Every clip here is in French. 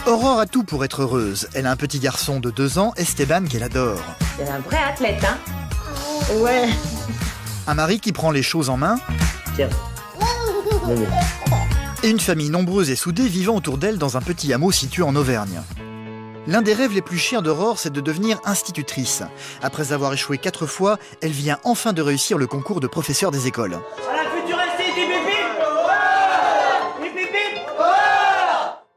Aurore a tout pour être heureuse. Elle a un petit garçon de 2 ans, Esteban, qu'elle adore. C'est un vrai athlète, hein? Ouais. Un mari qui prend les choses en main. Tiens. Et une famille nombreuse et soudée vivant autour d'elle dans un petit hameau situé en Auvergne. L'un des rêves les plus chers d'Aurore, c'est de devenir institutrice. Après avoir échoué 4 fois, elle vient enfin de réussir le concours de professeur des écoles.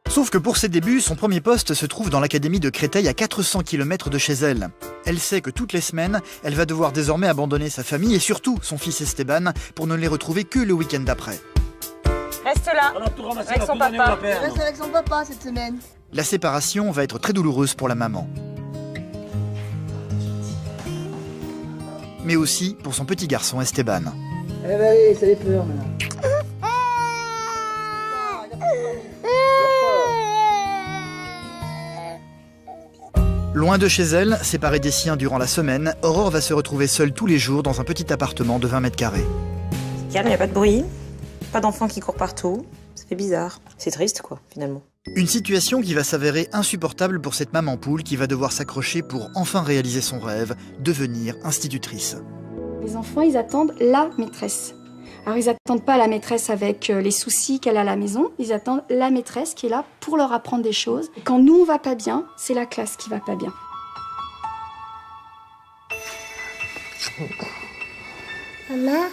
Sauf que pour ses débuts, son premier poste se trouve dans l'académie de Créteil à 400 km de chez elle. Elle sait que toutes les semaines, elle va devoir désormais abandonner sa famille et surtout son fils Esteban pour ne les retrouver que le week-end d'après. Reste là, avec son papa. Reste avec son papa cette semaine. La séparation va être très douloureuse pour la maman. Mais aussi pour son petit garçon Esteban. Eh ben oui, ça les peur maintenant. Loin de chez elle, séparée des siens durant la semaine, Aurore va se retrouver seule tous les jours dans un petit appartement de 20 mètres carrés. Calme, il n'y a pas de bruit, pas d'enfants qui courent partout. Ça fait bizarre. C'est triste, quoi, finalement. Une situation qui va s'avérer insupportable pour cette maman poule qui va devoir s'accrocher pour enfin réaliser son rêve, devenir institutrice. Les enfants, ils attendent la maîtresse. Alors, ils n'attendent pas la maîtresse avec les soucis qu'elle a à la maison. Ils attendent la maîtresse qui est là pour leur apprendre des choses. Et quand nous, on va pas bien, c'est la classe qui va pas bien. Maman?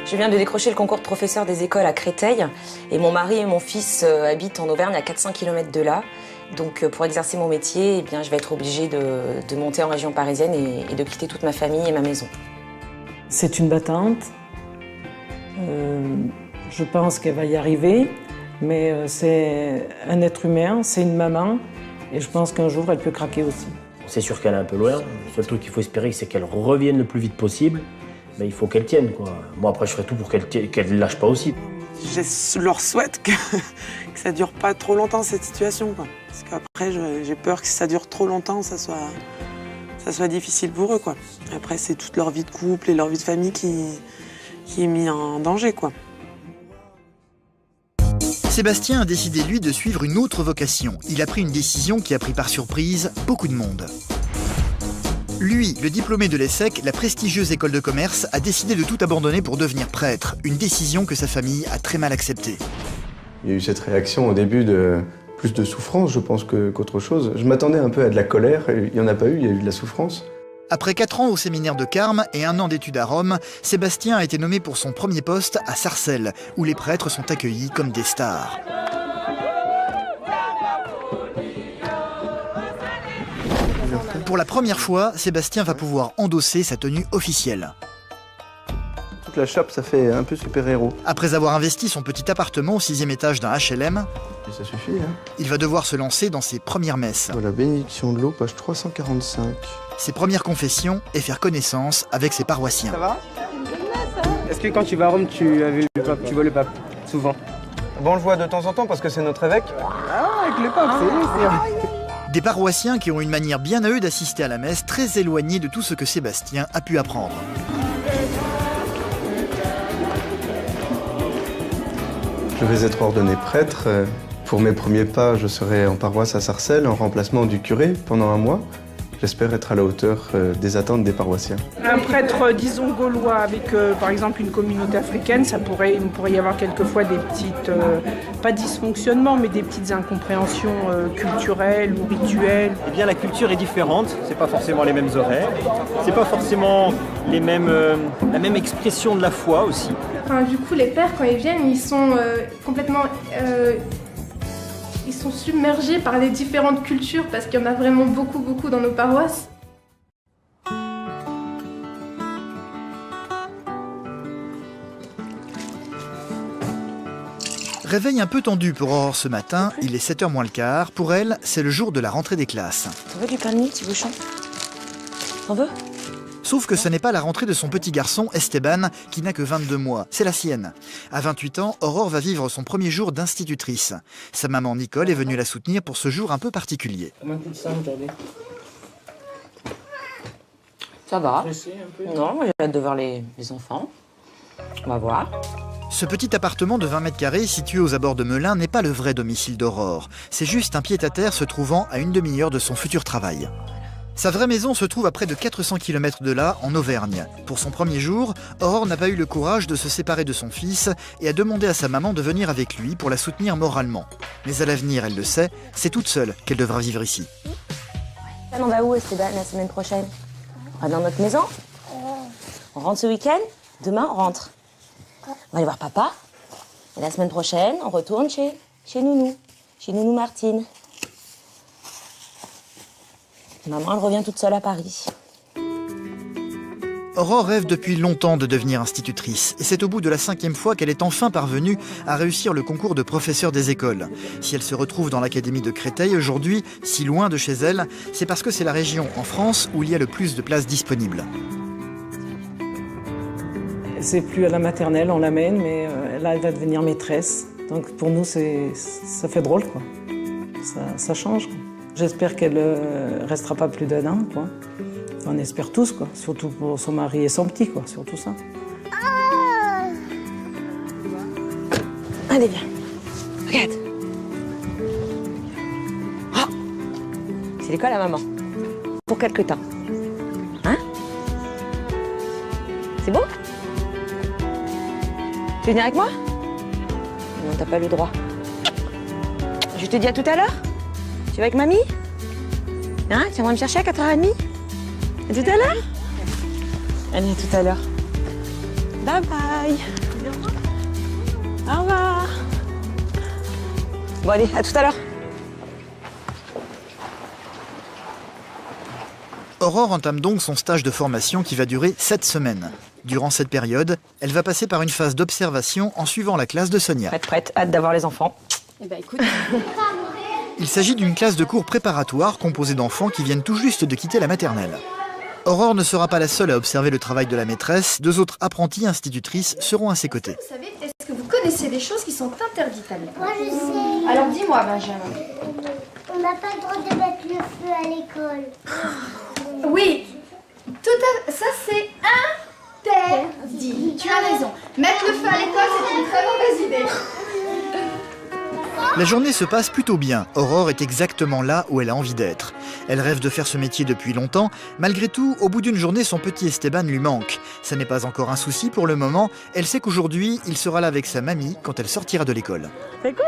Je viens de décrocher le concours de professeur des écoles à Créteil. Et mon mari et mon fils habitent en Auvergne à 400 km de là. Donc pour exercer mon métier, eh bien, je vais être obligée de monter en région parisienne et de quitter toute ma famille et ma maison. C'est une battante. Je pense qu'elle va y arriver, mais c'est un être humain, c'est une maman, et je pense qu'un jour, elle peut craquer aussi. C'est sûr qu'elle est un peu loin. Le seul truc qu'il faut espérer, c'est qu'elle revienne le plus vite possible. Mais il faut qu'elle tienne, quoi. Moi, après, je ferai tout pour qu'elle ne lâche pas aussi. Je leur souhaite que ça dure pas trop longtemps, cette situation, quoi. Parce qu'après, j'ai peur que si ça dure trop longtemps, ça soit difficile pour eux, quoi. Après, c'est toute leur vie de couple et leur vie de famille qui est mise en danger, quoi. Sébastien a décidé, lui, de suivre une autre vocation. Il a pris une décision qui a pris par surprise beaucoup de monde. Lui, le diplômé de l'ESSEC, la prestigieuse école de commerce, a décidé de tout abandonner pour devenir prêtre. Une décision que sa famille a très mal acceptée. Il y a eu cette réaction au début de plus de souffrance, je pense, qu'autre chose. Je m'attendais un peu à de la colère, il n'y en a pas eu, il y a eu de la souffrance. Après 4 ans au séminaire de Carmes et 1 an d'études à Rome, Sébastien a été nommé pour son premier poste à Sarcelles, où les prêtres sont accueillis comme des stars. Pour la première fois, Sébastien va pouvoir endosser sa tenue officielle. Toute la chape, ça fait un peu super-héros. Après avoir investi son petit appartement au 6e étage d'un HLM, Et ça suffit, hein. il va devoir se lancer dans ses premières messes, Voilà, bénédiction de l'eau, page 345. ses premières confessions et faire connaissance avec ses paroissiens. Ça va? Est-ce que quand tu vas à Rome, tu vois le pape souvent? Bon, on le voit de temps en temps parce que c'est notre évêque. Ah, avec le pape, c'est... Des paroissiens qui ont une manière bien à eux d'assister à la messe, très éloignée de tout ce que Sébastien a pu apprendre. Je vais être ordonné prêtre. Pour mes premiers pas, je serai en paroisse à Sarcelles, en remplacement du curé pendant 1 mois. J'espère être à la hauteur des attentes des paroissiens. Un prêtre, disons, gaulois avec, par exemple, une communauté africaine, il pourrait y avoir quelquefois des petites, pas dysfonctionnements, mais des petites incompréhensions culturelles ou rituelles. Eh bien, la culture est différente, c'est pas forcément les mêmes horaires, c'est pas forcément la même expression de la foi aussi. Enfin, du coup, les pères, quand ils viennent, ils sont complètement... Ils sont submergés par les différentes cultures parce qu'il y en a vraiment beaucoup dans nos paroisses. Réveil un peu tendu pour Aurore ce matin, il est 7h moins le quart. Pour elle, c'est le jour de la rentrée des classes. T'en veux du pain de mie, petit bouchon? T'en veux? Sauf que ce n'est pas la rentrée de son petit garçon, Esteban, qui n'a que 22 mois. C'est la sienne. À 28 ans, Aurore va vivre son premier jour d'institutrice. Sa maman Nicole est venue la soutenir pour ce jour un peu particulier. Comment tu te sens aujourd'hui? Ça va. Non, j'ai hâte de voir les enfants. On va voir. Ce petit appartement de 20 mètres carrés situé aux abords de Melun n'est pas le vrai domicile d'Aurore. C'est juste un pied-à-terre se trouvant à une demi-heure de son futur travail. Sa vraie maison se trouve à près de 400 km de là, en Auvergne. Pour son premier jour, Aurore n'a pas eu le courage de se séparer de son fils et a demandé à sa maman de venir avec lui pour la soutenir moralement. Mais à l'avenir, elle le sait, c'est toute seule qu'elle devra vivre ici. On va où, Esteban, la semaine prochaine? On va dans notre maison? On rentre ce week-end? Demain, on rentre. On va aller voir papa. Et la semaine prochaine, on retourne chez Nounou. Chez Nounou Martine. Maman, elle revient toute seule à Paris. Aurore rêve depuis longtemps de devenir institutrice. Et c'est au bout de la 5e fois qu'elle est enfin parvenue à réussir le concours de professeur des écoles. Si elle se retrouve dans l'académie de Créteil aujourd'hui, si loin de chez elle, c'est parce que c'est la région en France où il y a le plus de places disponibles. C'est plus à la maternelle, on l'amène, mais là, elle va devenir maîtresse. Donc pour nous, ça fait drôle, quoi. Ça change, quoi. J'espère qu'elle restera pas plus d'1 an, quoi. On espère tous, quoi. Surtout pour son mari et son petit, quoi. Surtout ça. Allez, viens. Regarde. Oh, c'est l'école à maman. Pour quelque temps. Hein? C'est bon? Tu veux venir avec moi? Non, t'as pas le droit. Je te dis à tout à l'heure? Tu vas avec mamie? Hein? Tu viendras me chercher à 4h30? À tout à l'heure? Allez, à tout à l'heure. Bye bye. Au revoir. Bon, allez, à tout à l'heure. Aurore entame donc son stage de formation qui va durer 7 semaines. Durant cette période, elle va passer par une phase d'observation en suivant la classe de Sonia. Prête, hâte d'avoir les enfants. Eh ben écoute. Il s'agit d'une classe de cours préparatoire composée d'enfants qui viennent tout juste de quitter la maternelle. Aurore ne sera pas la seule à observer le travail de la maîtresse. 2 autres apprenties institutrices seront à ses côtés. Vous savez, est-ce que vous connaissez des choses qui sont interdites à l'école? Moi, je sais. Alors dis-moi, Benjamin. On n'a pas le droit de mettre le feu à l'école. Oui, ça c'est interdit. Tu as raison. Mettre le feu à l'école, c'est une très mauvaise idée. La journée se passe plutôt bien. Aurore est exactement là où elle a envie d'être. Elle rêve de faire ce métier depuis longtemps. Malgré tout, au bout d'une journée, son petit Esteban lui manque. Ça n'est pas encore un souci pour le moment. Elle sait qu'aujourd'hui, il sera là avec sa mamie quand elle sortira de l'école. Fais coucou!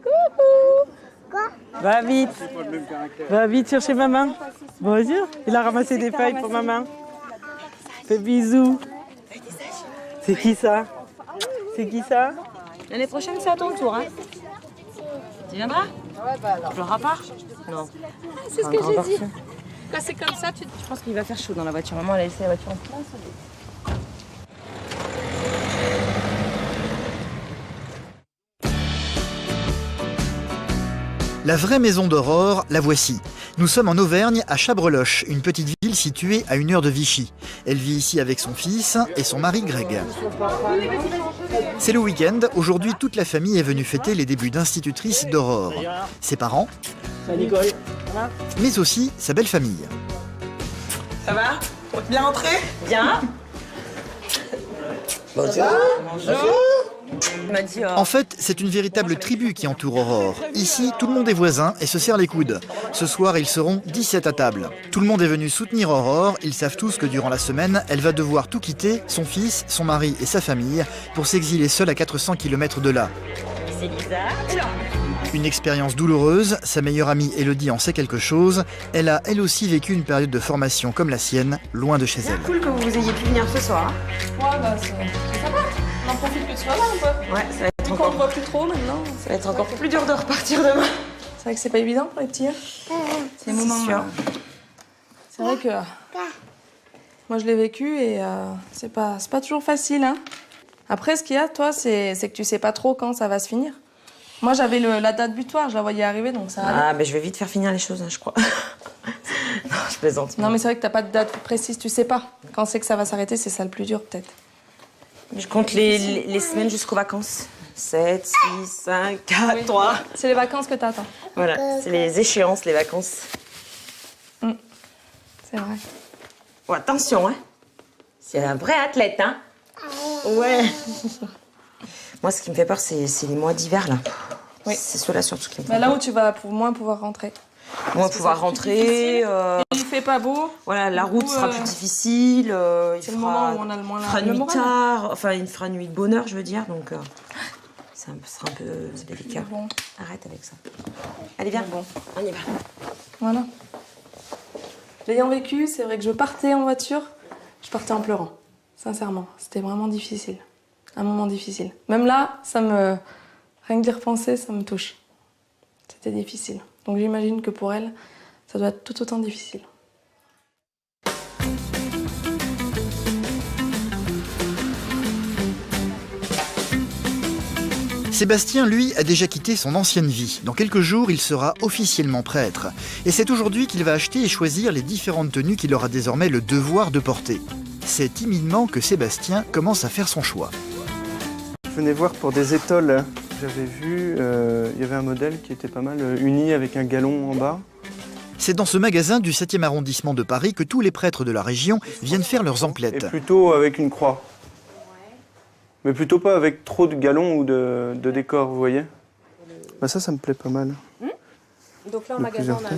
Coucou! Quoi? Va vite! Va vite chercher maman. Bonjour. Il a ramassé des feuilles pour maman. Fais bisous. C'est qui ça? C'est qui ça? L'année prochaine, c'est à ton tour, hein? Tu viendras? Tu pleureras pas? Non. C'est ce que j'ai dit. Quand c'est comme ça, Je pense qu'il va faire chaud dans la voiture. Maman, elle a laissé la voiture en place. La vraie maison d'Aurore, la voici. Nous sommes en Auvergne, à Chabreloche, une petite ville située à 1 heure de Vichy. Elle vit ici avec son fils et son mari Greg. C'est le week-end. Aujourd'hui, toute la famille est venue fêter les débuts d'institutrice d'Aurore. Ses parents, mais aussi sa belle famille. Ça va? Bien rentré? Bien. Bonjour. Bonjour. En fait, c'est une véritable tribu qui entoure Aurore. Ici, tout le monde est voisin et se serre les coudes. Ce soir, ils seront 17 à table. Tout le monde est venu soutenir Aurore. Ils savent tous que durant la semaine, elle va devoir tout quitter, son fils, son mari et sa famille, pour s'exiler seule à 400 km de là. C'est bizarre. Une expérience douloureuse, sa meilleure amie Elodie en sait quelque chose. Elle a elle aussi vécu une période de formation comme la sienne, loin de chez elle. Cool que vous ayez pu venir ce soir. Ouais, bah ça va. On en profite que tu sois là un peu. Ouais, ça va être On encore... ne voit plus trop maintenant. Ça va être encore plus dur de repartir demain. C'est vrai que c'est pas évident pour les petits. C'est le moment. sûr. C'est vrai que moi je l'ai vécu et c'est pas toujours facile. Hein. Après, ce qu'il y a, toi, c'est que tu sais pas trop quand ça va se finir. Moi, j'avais la date butoir, je la voyais arriver, donc ça allait. Ah, mais je vais vite faire finir les choses, hein, je crois. Non, je plaisante. Non, mais c'est vrai que t'as pas de date précise, tu sais pas. Quand c'est que ça va s'arrêter, c'est ça le plus dur, peut-être. Je compte les semaines jusqu'aux vacances. 7, 6, 5, 4, Oui. 3. C'est les vacances que t'attends. Voilà, c'est les échéances, les vacances. C'est vrai. Oh, attention, hein. C'est un vrai athlète, hein. Ouais. Moi, ce qui me fait peur, c'est les mois d'hiver, là. Oui. C'est ceux-là surtout qui me font Là peur. où tu vas moins pouvoir rentrer. Moins pouvoir rentrer. Il fait pas beau. Voilà, la route sera plus difficile. C'est le moment où on a le moins fera le nuit moral. tard. Enfin, il fera nuit de bonheur, je veux dire. Donc, ça sera un peu délicat. Bon. Arrête avec ça. Allez, viens. Bon. On y va. Voilà. L'ayant vécu, c'est vrai que je partais en voiture, je partais en pleurant. Sincèrement, c'était vraiment difficile. Un moment difficile. Même là, rien que d'y repenser, ça me touche. C'était difficile. Donc j'imagine que pour elle, ça doit être tout autant difficile. Sébastien, lui, a déjà quitté son ancienne vie. Dans quelques jours, il sera officiellement prêtre. Et c'est aujourd'hui qu'il va acheter et choisir les différentes tenues qu'il aura désormais le devoir de porter. C'est timidement que Sébastien commence à faire son choix. Je venais voir pour des étoles. J'avais vu, il y avait un modèle qui était pas mal uni avec un galon en bas. C'est dans ce magasin du 7e arrondissement de Paris que tous les prêtres de la région viennent faire leurs emplettes. Et plutôt avec une croix. Mais plutôt pas avec trop de galons ou de décor, vous voyez. Bah ça me plaît pas mal. Donc là, en magasin, on a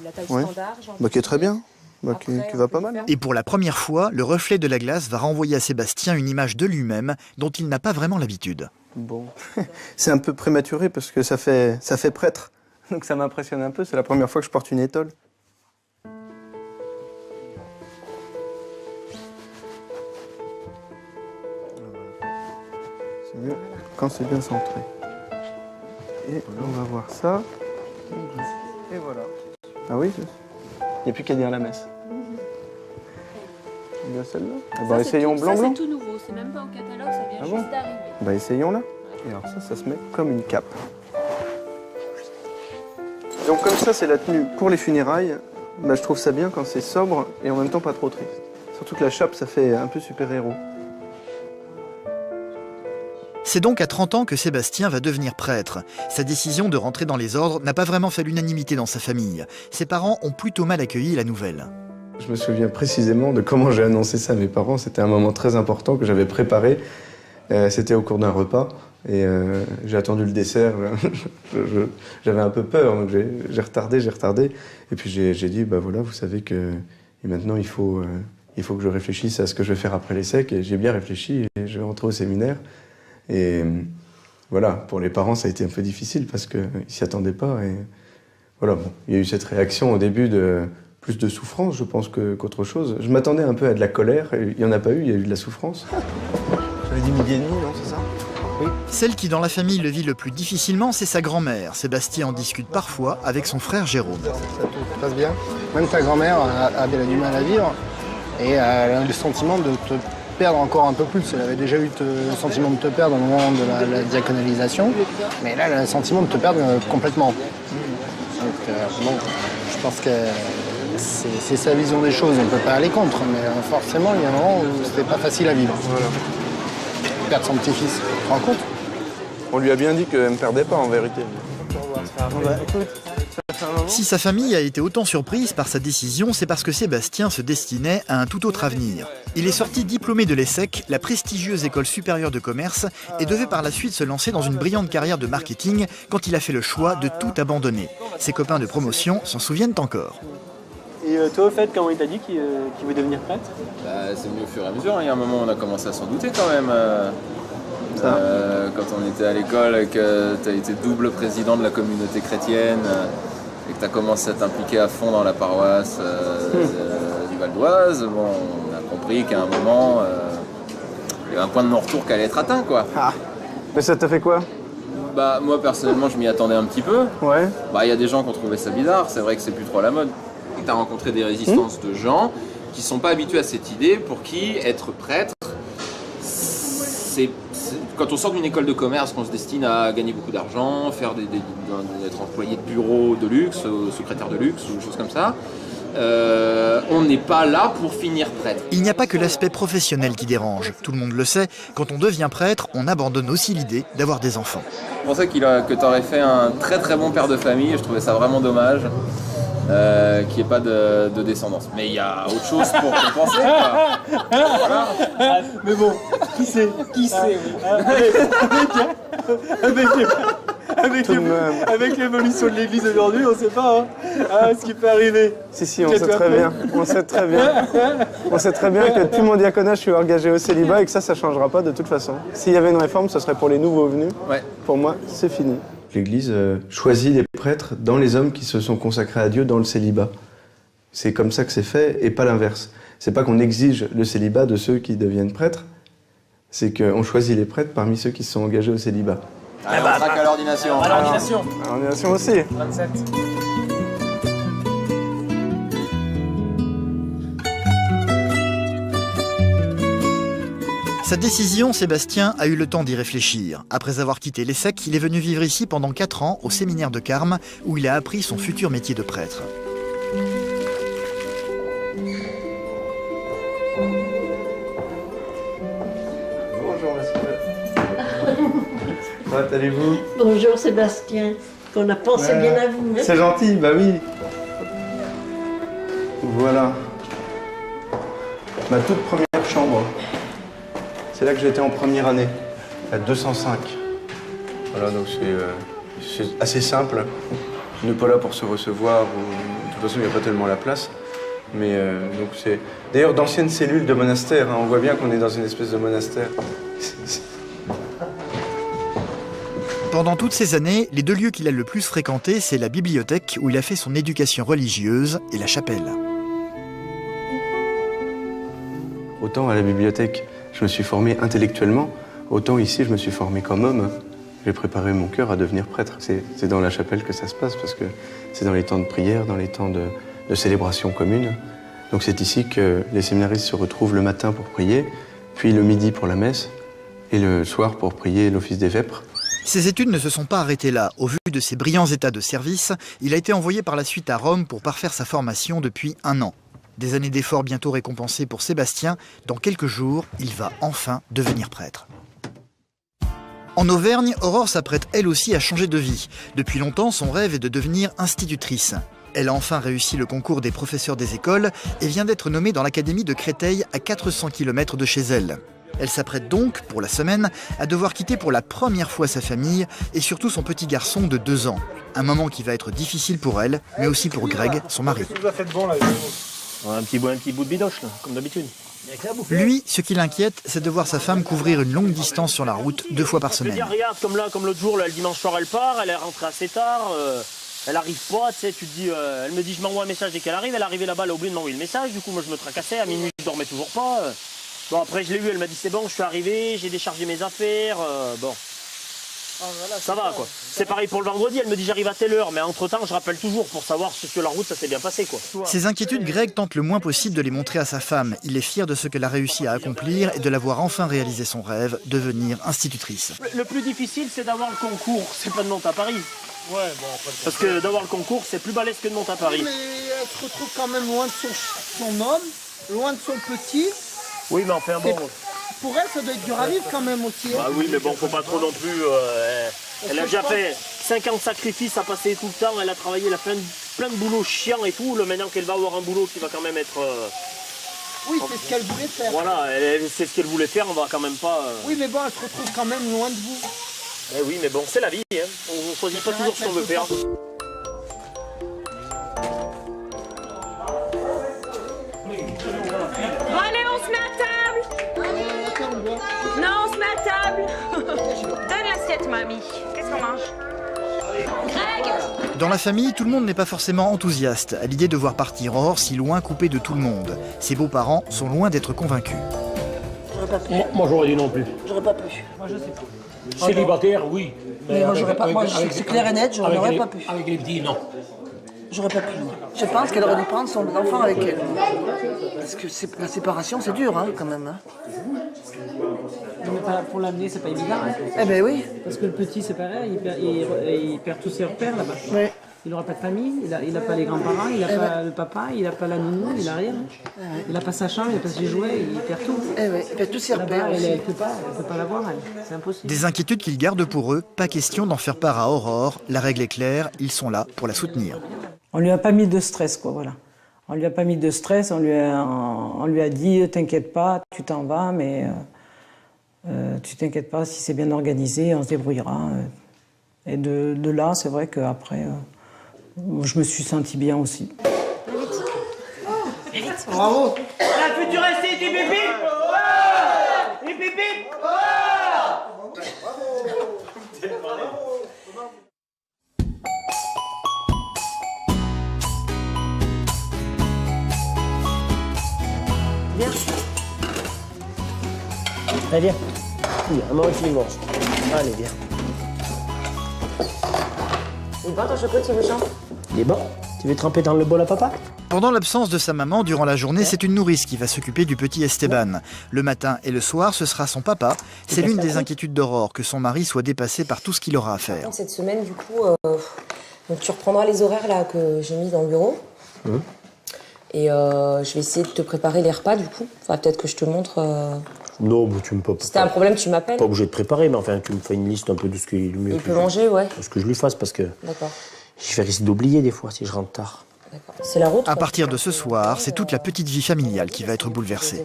la taille standard. Bah, qui est très bien. Bah, qui va pas mal. Et pour la première fois, le reflet de la glace va renvoyer à Sébastien une image de lui-même dont il n'a pas vraiment l'habitude. Bon, c'est un peu prématuré parce que ça fait prêtre. Donc ça m'impressionne un peu, c'est la première fois que je porte une étole. C'est mieux quand c'est bien centré. Et on va voir ça. Et voilà. Ah oui, il n'y a plus qu'à dire la messe. Bien celle-là. Bah, essayons blanc. Ça, c'est tout nouveau, c'est même pas au catalogue, ça vient juste d'arriver. Bah, essayons-la. Et alors ça se met comme une cape. Donc comme ça, c'est la tenue pour les funérailles. Bah, je trouve ça bien quand c'est sobre et en même temps pas trop triste. Surtout que la chape, ça fait un peu super-héros. C'est donc à 30 ans que Sébastien va devenir prêtre. Sa décision de rentrer dans les ordres n'a pas vraiment fait l'unanimité dans sa famille. Ses parents ont plutôt mal accueilli la nouvelle. Je me souviens précisément de comment j'ai annoncé ça à mes parents. C'était un moment très important que j'avais préparé. C'était au cours d'un repas. Et j'ai attendu le dessert. J'avais un peu peur, donc j'ai retardé. Et puis j'ai dit, bah voilà, vous savez que et maintenant il faut que je réfléchisse à ce que je vais faire après les secs. Et j'ai bien réfléchi et je vais rentrer au séminaire. Et voilà, pour les parents, ça a été un peu difficile parce qu'ils ne s'y attendaient pas. Et voilà, bon, il y a eu cette réaction au début de plus de souffrance, je pense, qu'autre chose. Je m'attendais un peu à de la colère. Il n'y en a pas eu, il y a eu de la souffrance. J'avais dit 12h30, non, c'est ça? Oui. Celle qui, dans la famille, le vit le plus difficilement, c'est sa grand-mère. Sébastien en discute parfois avec son frère Jérôme. Ça te passe bien. Même ta grand-mère a du mal à vivre et elle a le sentiment de te perdre encore un peu plus. Elle avait déjà eu le sentiment de te perdre au moment de la diaconalisation, mais là, elle a le sentiment de te perdre complètement. Donc, bon, je pense que c'est sa vision des choses, on ne peut pas aller contre, mais forcément, il y a un moment où c'était pas facile à vivre. Voilà. Perdre son petit-fils, tu te rends compte? On lui a bien dit qu'elle ne me perdait pas, en vérité. Si sa famille a été autant surprise par sa décision, c'est parce que Sébastien se destinait à un tout autre avenir. Il est sorti diplômé de l'ESSEC, la prestigieuse école supérieure de commerce, et devait par la suite se lancer dans une brillante carrière de marketing quand il a fait le choix de tout abandonner. Ses copains de promotion s'en souviennent encore. Et toi, au fait, comment il t'a dit qu'il voulait devenir prêtre? C'est venu au fur et à mesure. Il y a un moment où on a commencé à s'en douter quand même. Quand on était à l'école et que tu as été double président de la communauté chrétienne et que tu as commencé à t'impliquer à fond dans la paroisse du Val d'Oise, bon, on a compris qu'à un moment, il y avait un point de non-retour qui allait être atteint, quoi. Ah. Mais ça t'a fait quoi? Bah, moi, personnellement, je m'y attendais un petit peu. Ouais. Bah, il y a des gens qui ont trouvé ça bizarre. C'est vrai que c'est plus trop à la mode. Tu as rencontré des résistances de gens qui ne sont pas habitués à cette idée, pour qui être prêtre, c'est quand on sort d'une école de commerce, qu'on se destine à gagner beaucoup d'argent, faire être employé de bureau de luxe, secrétaire de luxe ou des choses comme ça. On n'est pas là pour finir prêtre. Il n'y a pas que l'aspect professionnel qui dérange. Tout le monde le sait, quand on devient prêtre, on abandonne aussi l'idée d'avoir des enfants. Je pensais que tu aurais fait un très très bon père de famille, je trouvais ça vraiment dommage. qu'il n'y ait pas de descendance. Mais il y a autre chose pour compenser, quoi. Voilà. Mais bon, qui sait avec l'évolution de l'église aujourd'hui, on ne sait pas ce qui peut arriver. Si, on sait très bien. On sait très bien. On sait très bien que depuis mon diaconat, je suis engagé au célibat et que ça ne changera pas de toute façon. S'il y avait une réforme, ce serait pour les nouveaux venus. Ouais. Pour moi, c'est fini. L'Église choisit les prêtres dans les hommes qui se sont consacrés à Dieu dans le célibat. C'est comme ça que c'est fait et pas l'inverse. C'est pas qu'on exige le célibat de ceux qui deviennent prêtres, c'est qu'on choisit les prêtres parmi ceux qui se sont engagés au célibat. Allez, on traque à l'ordination. À l'ordination. À l'ordination aussi. 27. Sa décision, Sébastien a eu le temps d'y réfléchir. Après avoir quitté l'ESSEC, il est venu vivre ici pendant 4 ans au séminaire de Carmes, où il a appris son futur métier de prêtre. Bonjour, monsieur. Comment allez-vous? Bonjour, Sébastien. Qu'on a pensé bien à vous. Hein? C'est gentil, bah oui. Voilà. Ma toute première chambre. C'est là que j'étais en première année, à 205. Voilà, donc c'est assez simple. On n'est pas là pour se recevoir, de toute façon il n'y a pas tellement la place. Mais donc c'est d'ailleurs d'anciennes cellules de monastère, hein. On voit bien qu'on est dans une espèce de monastère. Pendant toutes ces années, les 2 lieux qu'il a le plus fréquentés, c'est la bibliothèque où il a fait son éducation religieuse et la chapelle. Autant à la bibliothèque, je me suis formé intellectuellement, autant ici, je me suis formé comme homme. J'ai préparé mon cœur à devenir prêtre. C'est dans la chapelle que ça se passe, parce que c'est dans les temps de prière, dans les temps de célébration commune. Donc c'est ici que les séminaristes se retrouvent le matin pour prier, puis le midi pour la messe, et le soir pour prier l'office des vêpres. Ses études ne se sont pas arrêtées là. Au vu de ses brillants états de service, il a été envoyé par la suite à Rome pour parfaire sa formation depuis 1 an. Des années d'efforts bientôt récompensées pour Sébastien. Dans quelques jours, il va enfin devenir prêtre. En Auvergne, Aurore s'apprête elle aussi à changer de vie. Depuis longtemps, son rêve est de devenir institutrice. Elle a enfin réussi le concours des professeurs des écoles et vient d'être nommée dans l'académie de Créteil à 400 km de chez elle. Elle s'apprête donc, pour la semaine, à devoir quitter pour la première fois sa famille et surtout son petit garçon de 2 ans. Un moment qui va être difficile pour elle, mais aussi pour Greg, son mari. Un petit bout de bidoche, là, comme d'habitude. Lui, ce qui l'inquiète, c'est de voir sa femme couvrir une longue distance sur la route 2 fois par semaine. Regarde, comme l'autre jour, là, le dimanche soir, elle part, elle est rentrée assez tard, elle arrive pas, tu sais, tu te dis, elle me dit, je m'envoie un message dès qu'elle arrive, elle est arrivée là-bas, elle a oublié de m'envoyer le message, du coup, moi, je me tracassais, à minuit, je dormais toujours pas. Bon, après, je l'ai eu, elle m'a dit, c'est bon, je suis arrivé, j'ai déchargé mes affaires, bon. Voilà, ça va, quoi. C'est pareil pour le vendredi, elle me dit j'arrive à telle heure, mais entre-temps, je rappelle toujours pour savoir si sur la route ça s'est bien passé, quoi. Ses inquiétudes, Greg tente le moins possible de les montrer à sa femme. Il est fier de ce qu'elle a réussi à accomplir et de l'avoir enfin réalisé son rêve, devenir institutrice. Le plus difficile, c'est d'avoir le concours, c'est pas de monter à Paris. Ouais, bon, parce que d'avoir le concours, c'est plus balèze que de monter à Paris. Mais elle se retrouve quand même loin de son homme, loin de son petit. Oui, mais enfin bon. Pour elle, ça doit être dur à vivre quand même aussi. Bah oui, mais bon, faut pas trop non plus. Elle a déjà fait 50 sacrifices à passer tout le temps. Elle a travaillé, elle a plein de boulots chiants et tout. Maintenant qu'elle va avoir un boulot qui va quand même être. Oui, c'est ce qu'elle voulait faire. Voilà, c'est ce qu'elle voulait faire. On va quand même pas. Oui, mais bon, elle se retrouve quand même loin de vous. Eh oui, mais bon, c'est la vie. Hein. On ne choisit pas toujours ce qu'on veut faire. Allez, on se met à table. Non, on se met à table. Donne l'assiette, mamie. Qu'est-ce qu'on mange? Greg! Dans la famille, tout le monde n'est pas forcément enthousiaste à l'idée de voir partir Aurore si loin, coupée de tout le monde. Ses beaux-parents sont loin d'être convaincus. J'aurais pas pu. Moi, j'aurais dit non plus. J'aurais pas pu. Moi, je sais pas. Célibataire, oui. Mais moi, j'aurais pas. Moi, c'est clair et net, j'aurais pas pu. Avec les petits, non. J'aurais pas pu. Je pense qu'elle aurait dû prendre son enfant avec elle. Parce que la séparation, c'est dur, hein, quand même. Hein. Non, mais pour l'amener, c'est pas évident. Hein. Eh ben oui. Parce que le petit, c'est pareil, il perd tous ses repères là-bas. Oui. Il n'aura pas de famille, il n'a pas les grands-parents, il n'a pas le papa, il n'a pas la nounou, il n'a rien. Il n'a pas sa chambre, il n'a pas ses jouets, il perd tout. Eh oui, il perd tous ses repères. Elle ne peut pas l'avoir, c'est impossible. Des inquiétudes qu'ils gardent pour eux, pas question d'en faire part à Aurore. La règle est claire, ils sont là pour la soutenir. On lui a pas mis de stress, quoi, voilà. On lui a pas mis de stress, on lui a dit « T'inquiète pas, tu t'en vas, mais tu t'inquiètes pas, si c'est bien organisé, on se débrouillera. » Et de là, c'est vrai qu'après, je me suis sentie bien aussi. Bravo. La future rester du bébé. Les bébés. Viens. Allez, viens. Il y a un moment qui mange. Allez, viens. Il est bon ton chocolat, bouchon? Il est bon. Tu veux tremper dans le bol à papa? Pendant l'absence de sa maman, durant la journée, c'est une nourrice qui va s'occuper du petit Esteban. Le matin et le soir, ce sera son papa. C'est l'une des inquiétudes d'Aurore, que son mari soit dépassé par tout ce qu'il aura à faire. Cette semaine, du coup, donc tu reprendras les horaires là que j'ai mis dans le bureau. Et je vais essayer de te préparer les repas, du coup. Enfin, peut-être que je te montre... Non, mais tu me peux pas. Si t'as un problème, tu m'appelles. Pas obligé de préparer, mais enfin, tu me fais une liste un peu de ce qui est le mieux. Il peut manger, ouais. Ce que je lui fasse, parce que D'accord. je vais risquer d'oublier des fois si je rentre tard. C'est la route. À partir de ce soir, c'est toute la petite vie familiale qui va être bouleversée.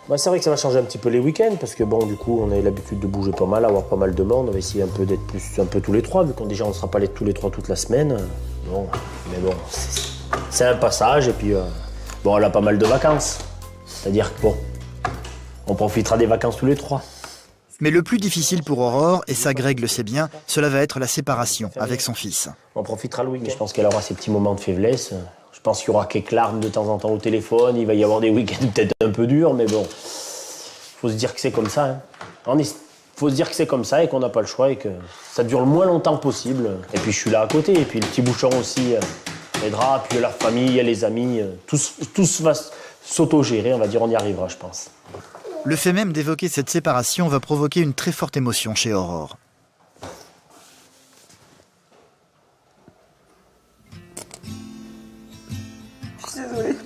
Bah, c'est vrai que ça va changer un petit peu les week-ends, parce que bon, du coup, on a l'habitude de bouger pas mal, avoir pas mal de monde. On va essayer un peu d'être un peu tous les trois, vu qu'on déjà on ne sera pas tous les trois toute la semaine. Bon, mais bon, c'est un passage, et puis bon, elle a pas mal de vacances. C'est-à-dire que bon, on profitera des vacances tous les trois. Mais le plus difficile pour Aurore, et ça Greg le sait bien, cela va être la séparation avec son fils. On profitera le week-end. Je pense qu'elle aura ses petits moments de faiblesse. Je pense qu'il y aura quelques larmes de temps en temps au téléphone. Il va y avoir des week-ends peut-être un peu durs, mais bon, faut se dire que c'est comme ça. Faut se dire que c'est comme ça et qu'on n'a pas le choix et que ça dure le moins longtemps possible. Et puis je suis là à côté. Et puis le petit bouchon aussi aidera. Puis la famille, les amis, tous va s'auto-gérer. On va dire, on y arrivera, je pense. Le fait même d'évoquer cette séparation va provoquer une très forte émotion chez Aurore. Je suis désolée.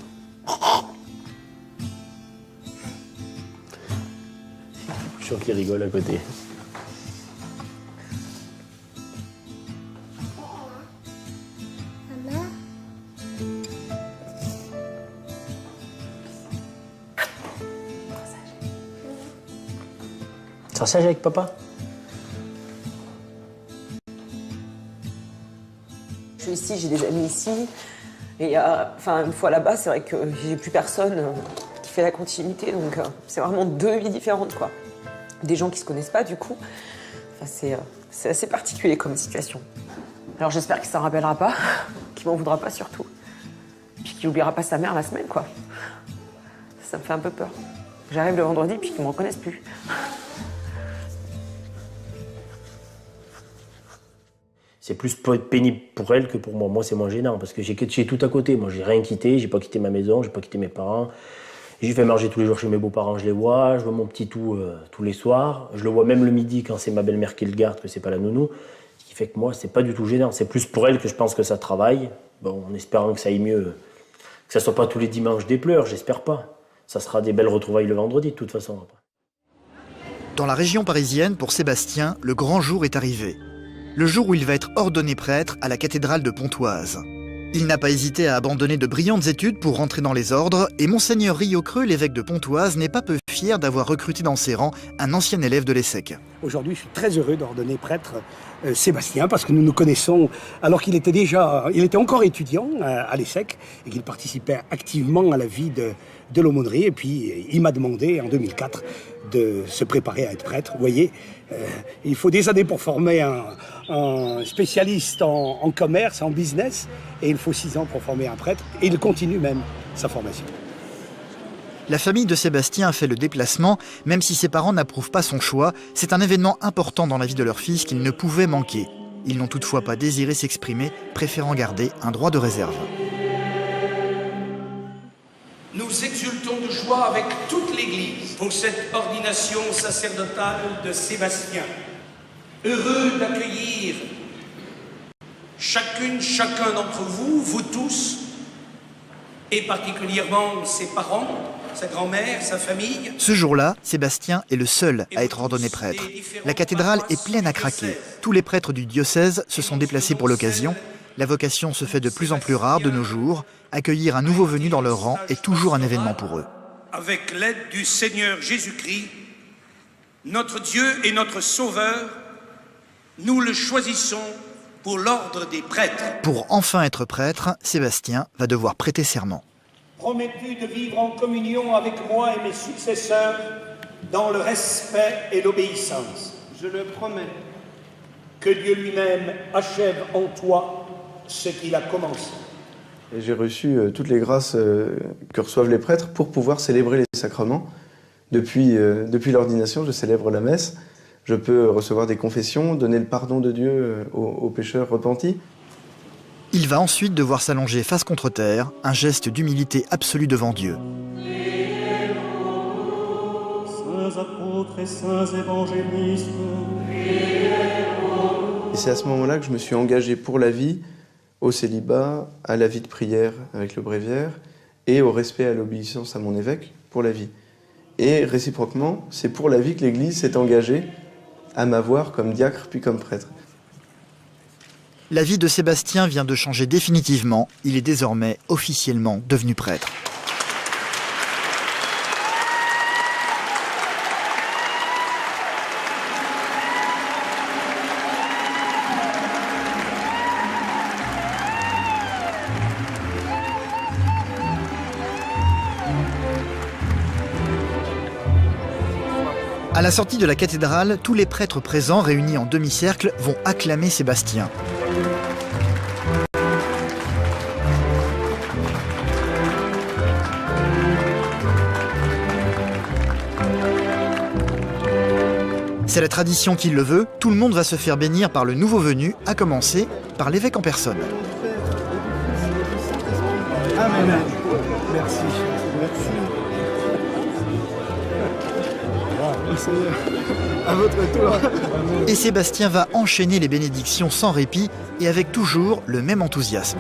Je suis sûr qu'il rigole à côté. Traçage avec papa? Je suis ici, j'ai des amis ici. Et une fois là-bas, c'est vrai que j'ai plus personne qui fait la continuité. Donc c'est vraiment deux vies différentes, quoi. Des gens qui se connaissent pas, du coup. Enfin, c'est assez particulier comme situation. Alors j'espère qu'il s'en rappellera pas, qu'il m'en voudra pas surtout. Puis qu'il oubliera pas sa mère la semaine, quoi. Ça me fait un peu peur. J'arrive le vendredi, puis qu'ils me reconnaissent plus. C'est plus pénible pour elle que pour moi. Moi, c'est moins gênant parce que j'ai tout à côté. Moi, j'ai rien quitté, j'ai pas quitté ma maison, j'ai pas quitté mes parents. J'ai fait manger tous les jours chez mes beaux-parents, je les vois. Je vois mon petit tout tous les soirs. Je le vois même le midi quand c'est ma belle-mère qui le garde, que c'est pas la nounou. Ce qui fait que moi, c'est pas du tout gênant. C'est plus pour elle que je pense que ça travaille. Bon, en espérant que ça aille mieux. Que ça soit pas tous les dimanches des pleurs, j'espère pas. Ça sera des belles retrouvailles le vendredi, de toute façon. Après. Dans la région parisienne, pour Sébastien, le grand jour est arrivé. Le jour où il va être ordonné prêtre à la cathédrale de Pontoise. Il n'a pas hésité à abandonner de brillantes études pour rentrer dans les ordres et Monseigneur Riocreux, l'évêque de Pontoise, n'est pas peu fier d'avoir recruté dans ses rangs un ancien élève de l'ESSEC. Aujourd'hui, je suis très heureux d'ordonner prêtre Sébastien parce que nous nous connaissons alors qu'il était encore étudiant à l'ESSEC et qu'il participait activement à la vie de l'aumônerie. Et puis, il m'a demandé en 2004 de se préparer à être prêtre. Vous voyez, il faut des années pour former un spécialiste en commerce, en business, et il faut 6 ans pour former un prêtre. Et il continue même sa formation. La famille de Sébastien a fait le déplacement, même si ses parents n'approuvent pas son choix. C'est un événement important dans la vie de leur fils qu'il ne pouvait manquer. Ils n'ont toutefois pas désiré s'exprimer, préférant garder un droit de réserve. Nous exultons de joie avec toute l'Église pour cette ordination sacerdotale de Sébastien. Heureux d'accueillir chacun d'entre vous, vous tous, et particulièrement ses parents, sa grand-mère, sa famille. Ce jour-là, Sébastien est le seul à être ordonné prêtre. La cathédrale est pleine à craquer. Tous les prêtres du diocèse se sont déplacés pour l'occasion. La vocation se fait de plus en plus rare de nos jours. Accueillir un nouveau venu dans leur rang est toujours un événement pour eux. Avec l'aide du Seigneur Jésus-Christ, notre Dieu et notre Sauveur, nous le choisissons pour l'ordre des prêtres. Pour enfin être prêtre, Sébastien va devoir prêter serment. Promets-tu de vivre en communion avec moi et mes successeurs dans le respect et l'obéissance? Je le promets. Que Dieu lui-même achève en toi ce qu'il a commencé. Et j'ai reçu toutes les grâces que reçoivent les prêtres pour pouvoir célébrer les sacrements. Depuis l'ordination, je célèbre la messe. Je peux recevoir des confessions, donner le pardon de Dieu aux pécheurs repentis. Il va ensuite devoir s'allonger face contre terre, un geste d'humilité absolue devant Dieu. Saints apôtres et saints évangélistes. Et c'est à ce moment-là que je me suis engagé pour la vie, au célibat, à la vie de prière avec le bréviaire et au respect et à l'obéissance à mon évêque pour la vie. Et réciproquement, c'est pour la vie que l'Église s'est engagée à m'avoir comme diacre puis comme prêtre. La vie de Sébastien vient de changer définitivement. Il est désormais officiellement devenu prêtre. À la sortie de la cathédrale, tous les prêtres présents, réunis en demi-cercle, vont acclamer Sébastien. C'est la tradition qui le veut, tout le monde va se faire bénir par le nouveau venu, à commencer par l'évêque en personne. Amen. Merci. À votre tour. Et Sébastien va enchaîner les bénédictions sans répit et avec toujours le même enthousiasme.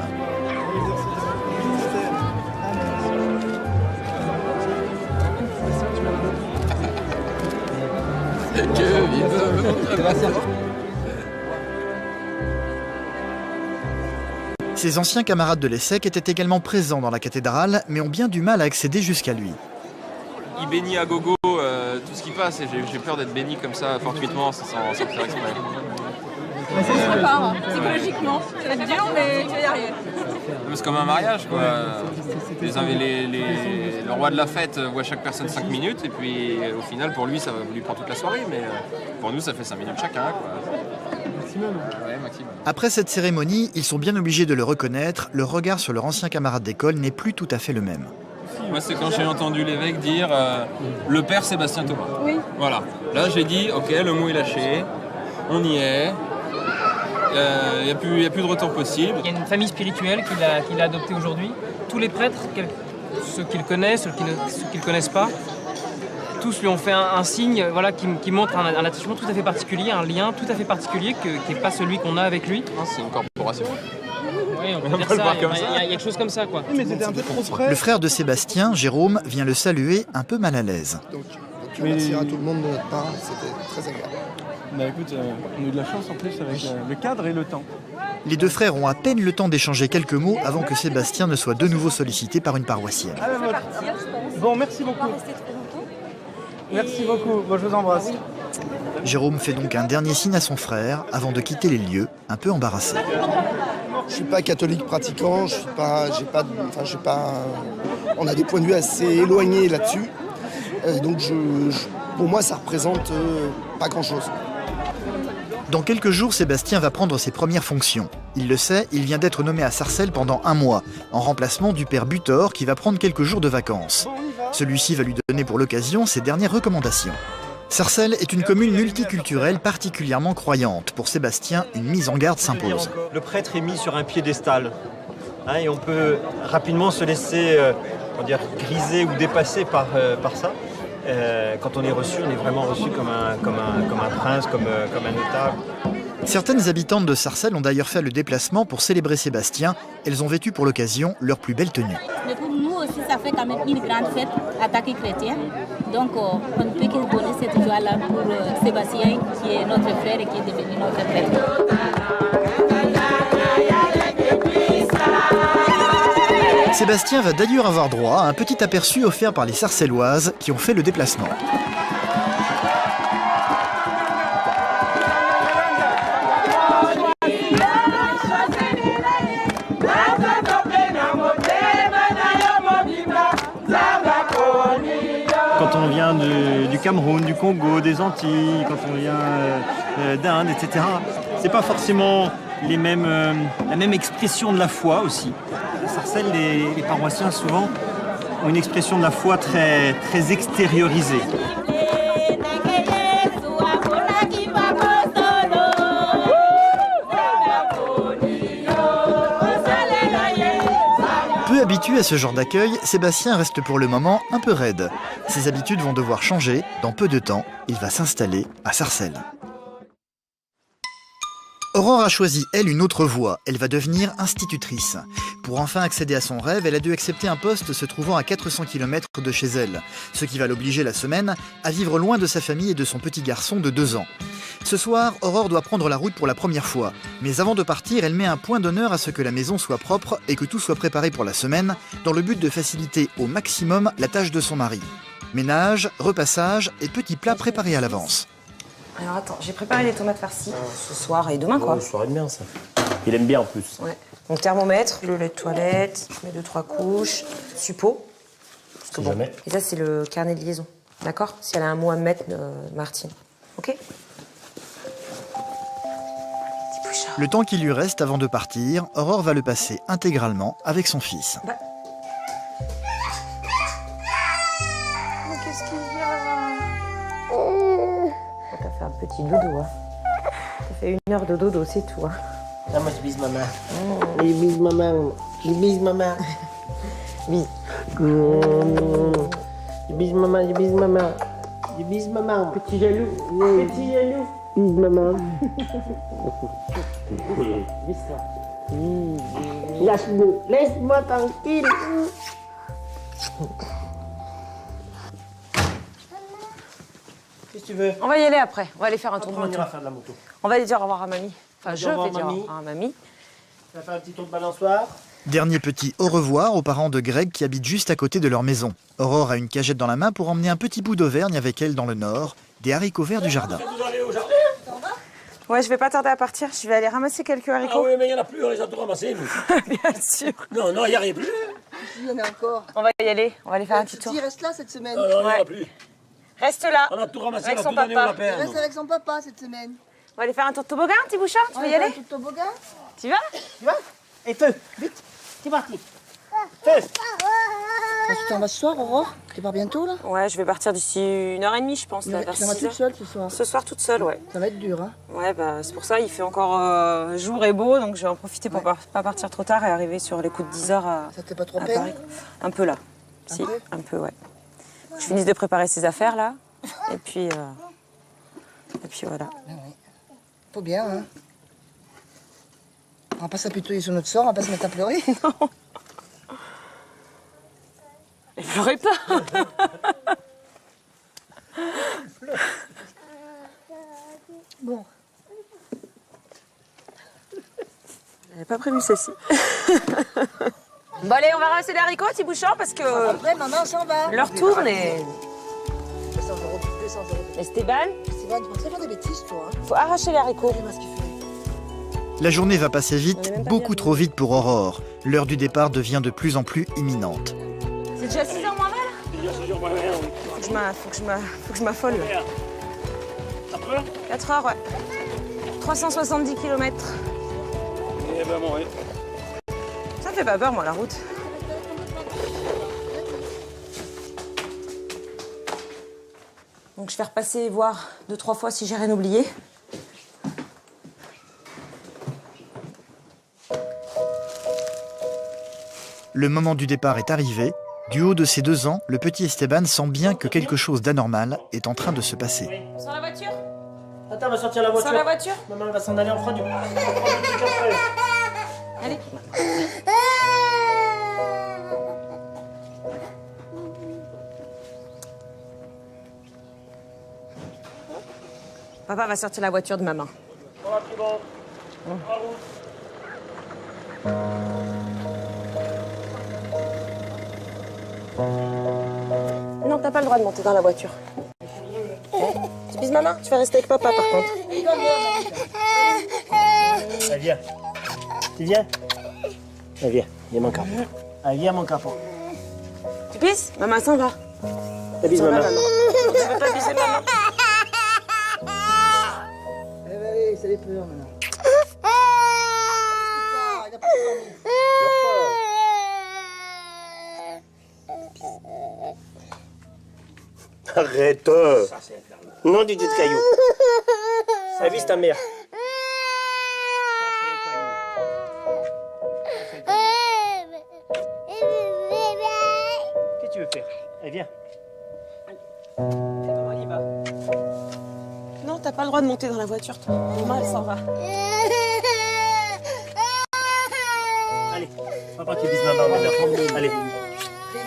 Ses anciens camarades de l'ESSEC étaient également présents dans la cathédrale, mais ont bien du mal à accéder jusqu'à lui. Il bénit à gogo tout ce qui passe et j'ai peur d'être béni comme ça fortuitement sans faire exprès. C'est sympa, psychologiquement, ça va être dur mais tu vas y arriver. C'est comme un mariage quoi. Le roi de la fête voit chaque personne 5 minutes et puis au final pour lui ça lui prend toute la soirée mais pour nous ça fait 5 minutes chacun quoi. Maximum. Ouais, maximum. Après cette cérémonie, ils sont bien obligés de le reconnaître, le regard sur leur ancien camarade d'école n'est plus tout à fait le même. Moi, c'est quand j'ai entendu l'évêque dire le père Sébastien Thomas. Oui. Voilà. Là, j'ai dit, ok, le mot est lâché, on y est, il n'y a plus de retour possible. Il y a une famille spirituelle qu'il a adoptée aujourd'hui. Tous les prêtres, ceux qu'il connaît, ceux qui ne le connaissent pas, tous lui ont fait un signe voilà, qui montre un attachement tout à fait particulier, un lien tout à fait particulier qui n'est pas celui qu'on a avec lui. C'est une corporation. Oui, on peut dire ça. Il y a quelque chose comme ça, quoi. Mais c'était un peu trop frais. Le frère de Sébastien, Jérôme, vient le saluer un peu mal à l'aise. Donc merci à tout le monde de notre part, c'était très agréable. Bah écoute, on a eu de la chance en plus avec le cadre et le temps. Les deux frères ont à peine le temps d'échanger quelques mots avant que Sébastien ne soit de nouveau sollicité par une paroissienne. Bon, merci beaucoup. Merci beaucoup, bon, je vous embrasse. Jérôme fait donc un dernier signe à son frère avant de quitter les lieux, un peu embarrassé. Je suis pas catholique pratiquant, on a des points de vue assez éloignés là-dessus. Donc pour moi, ça représente pas grand-chose. Dans quelques jours, Sébastien va prendre ses premières fonctions. Il le sait, il vient d'être nommé à Sarcelles pendant 1 mois, en remplacement du père Butor qui va prendre quelques jours de vacances. Celui-ci va lui donner pour l'occasion ses dernières recommandations. Sarcelles est une commune multiculturelle particulièrement croyante. Pour Sébastien, une mise en garde s'impose. Le prêtre est mis sur un piédestal et on peut rapidement se laisser griser ou dépasser par ça. Quand on est reçu, on est vraiment reçu comme un prince, comme un notable. Certaines habitantes de Sarcelles ont d'ailleurs fait le déplacement pour célébrer Sébastien. Elles ont vêtu pour l'occasion leur plus belle tenue. Mais pour nous aussi, ça fait quand même une grande fête attaquée chrétienne. Donc, on ne peut que donner cette joie-là pour Sébastien, qui est notre frère et qui est devenu notre prêtre. Sébastien va d'ailleurs avoir droit à un petit aperçu offert par les Sarcelloises qui ont fait le déplacement. Quand on vient du Cameroun, du Congo, des Antilles, quand on vient d'Inde, etc., c'est pas forcément la même expression de la foi aussi. À Sarcelles, les paroissiens souvent ont une expression de la foi très, très extériorisée. Peu habitué à ce genre d'accueil, Sébastien reste pour le moment un peu raide. Ses habitudes vont devoir changer. Dans peu de temps, il va s'installer à Sarcelles. Aurore a choisi, elle, une autre voie. Elle va devenir institutrice. Pour enfin accéder à son rêve, elle a dû accepter un poste se trouvant à 400 km de chez elle, ce qui va l'obliger la semaine à vivre loin de sa famille et de son petit garçon de 2 ans. Ce soir, Aurore doit prendre la route pour la première fois. Mais avant de partir, elle met un point d'honneur à ce que la maison soit propre et que tout soit préparé pour la semaine, dans le but de faciliter au maximum la tâche de son mari. Ménage, repassage et petits plats préparés à l'avance. Alors attends, j'ai préparé les tomates farcies ce soir et demain quoi. Ce soir, il aime bien ça. Il aime bien en plus. Ouais. Donc thermomètre, le lait de toilette, je mets 2-3 couches, suppôt. Parce que bon. Jamais. Et ça c'est le carnet de liaison, d'accord? Si elle a un mot à me mettre, Martine. Ok? Le temps qui lui reste avant de partir, Aurore va le passer intégralement avec son fils. Bah. Mais qu'est-ce qu'il y a? T'as fait un petit dodo, hein. T'as fait 1 heure de dodo, c'est tout, hein. Ah, moi je bise maman. Je bise maman. Je bise maman. Bise. Je bise maman, je bise maman. Je bise maman. Petit jaloux. Petit jaloux. Bise maman. Bise-toi. Lâche-moi. Laisse-moi tranquille. Qu'est-ce que tu veux? On va y aller après. On va aller faire un tour de On moto. ira faire de la moto. On va aller dire au revoir à mamie. Enfin, je vais dire au mamie. revoir à mamie. On va faire un petit tour de balançoire. Dernier petit au revoir aux parents de Greg qui habitent juste à côté de leur maison. Aurore a une cagette dans la main pour emmener un petit bout d'Auvergne avec elle dans le nord, des haricots verts du jardin. Vous allez au jardin? Ouais, je vais pas tarder à partir. Je vais aller ramasser quelques haricots. Ah oui, mais il n'y en a plus, on les a tous ramassés, nous. Bien sûr. Non, non, il n'y a rien plus. Il y en a encore. On va y aller. On va aller faire un petit tour. Il reste là cette semaine. Non, non, il n'y en a plus. Reste là. On a tout ramassé, avec on a son tout donné au papa. lapin. Il reste avec son papa cette semaine. On va aller faire un tour de toboggan, petit bouchon. Tu veux y aller? Un toboggan. Tu vas? Tu vas? Et feu, vite. C'est parti. Feu. Tu t'en vas ce soir, Aurore? Tu pars bientôt là? Ouais, je vais partir d'ici 1h30, je pense. Tu Là, vers vas 6 toute heures. seule ce soir? Ce soir, toute seule, ouais. Ça va être dur, hein? Ouais, bah, c'est pour ça, il fait encore jour et beau, donc je vais en profiter pour pas partir trop tard et arriver sur les coups de 10 heures à, Ça te fait pas trop à peine? Paris. Un peu là. Si, un peu, ouais. Je finisse de préparer ses affaires là, et puis voilà. Ah oui. Faut bien, hein? On va pas s'apitoyer sur notre sort, on va pas se mettre à pleurer. Non. Et pleurez pas. Bon. J'avais pas prévu celle-ci. Bon allez, on va ramasser les haricots, petit bouchon, parce que Après, maman, on s'en va. l'heure tourne et... 200 euros. Esteban, Esteban, tu pensais faire des bêtises, toi, hein? faut arracher les haricots. La journée va passer vite, beaucoup trop vite pour Aurore. L'heure du départ devient de plus en plus imminente. C'est déjà 6h moins mal? Faut que je m'affole. 4 heures, ouais. 370 km. Eh ben, bon, ouais. Ça me fait pas peur, moi, la route. Donc je vais repasser voir 2-3 fois si j'ai rien oublié. Le moment du départ est arrivé. Du haut de ses 2 ans, le petit Esteban sent bien que quelque chose d'anormal est en train de se passer. On sort la voiture? Attends, on va sortir la voiture. Sors la voiture? Maman, elle va s'en aller en froid du. Allez. Papa va sortir la voiture de maman. t'as pas le droit de monter dans la voiture. Tu bises maman? Tu vas rester avec papa par contre. Allez, viens. Tu viens? Allez, viens. Viens mon capot. Allez, viens mon capot. Tu bises? Maman s'en va. Tu bises maman. Tu veux pas biser maman? Allez, ça les pleure maintenant. Arrête. Non, du tout de caillou. Ça vise ta mère. Qu'est-ce que tu veux faire? Allez, viens. Maman, il va. Non, t'as pas le droit de monter dans la voiture, toi. Maman, elle s'en va. Allez, papa qui bise maman maintenant. Allez.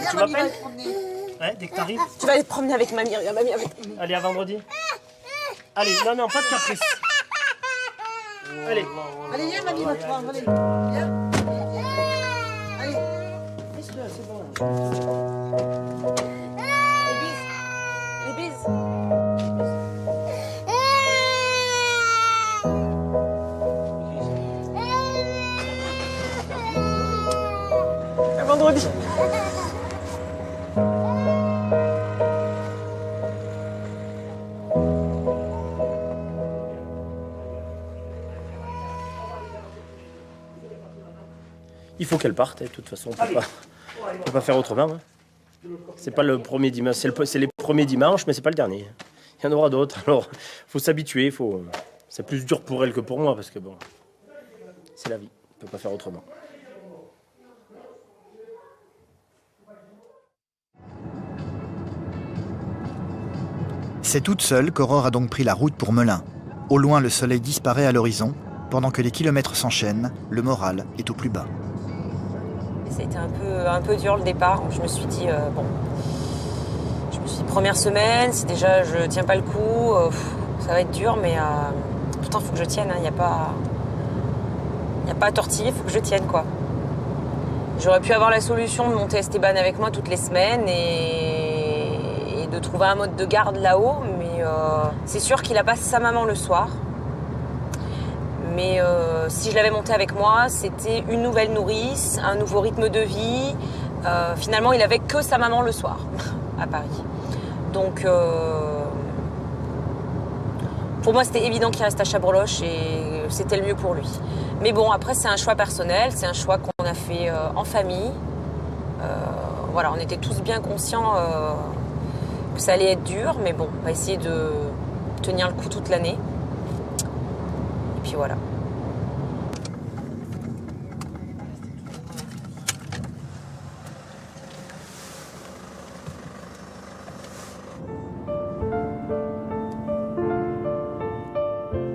Tu m'appelles? Ouais, dès que t'arrives. Tu vas aller te promener avec mamie, regarde, mamie avec... Allez, à vendredi. Allez, non, pas de caprice. Allez. Allez, viens, mamie va te prendre, allez. Viens. Allez. Laisse-le, c'est bon. Les bises. À vendredi. Il faut qu'elle parte, de toute façon, on peut pas faire autrement. Hein. C'est pas le premier dimanche, c'est les premiers dimanches, mais c'est pas le dernier. Il y en aura d'autres, alors faut s'habituer, c'est plus dur pour elle que pour moi, parce que bon, c'est la vie, on peut pas faire autrement. C'est toute seule qu'Aurore a donc pris la route pour Melun. Au loin, le soleil disparaît à l'horizon. Pendant que les kilomètres s'enchaînent, le moral est au plus bas. C'était un peu dur le départ. Je me suis dit, première semaine, si déjà je tiens pas le coup, ça va être dur, mais pourtant il faut que je tienne. Il n'y a pas à tortiller, il faut que je tienne, quoi. J'aurais pu avoir la solution de monter Esteban avec moi toutes les semaines et de trouver un mode de garde là-haut, mais c'est sûr qu'il n'a pas sa maman le soir. Mais si je l'avais monté avec moi, c'était une nouvelle nourrice, un nouveau rythme de vie. Finalement, il n'avait que sa maman le soir, à Paris. Donc, pour moi, c'était évident qu'il reste à Chabroloche et c'était le mieux pour lui. Mais bon, après, c'est un choix personnel, c'est un choix qu'on a fait en famille. Voilà, on était tous bien conscients que ça allait être dur, mais bon, on va essayer de tenir le coup toute l'année. Et puis voilà.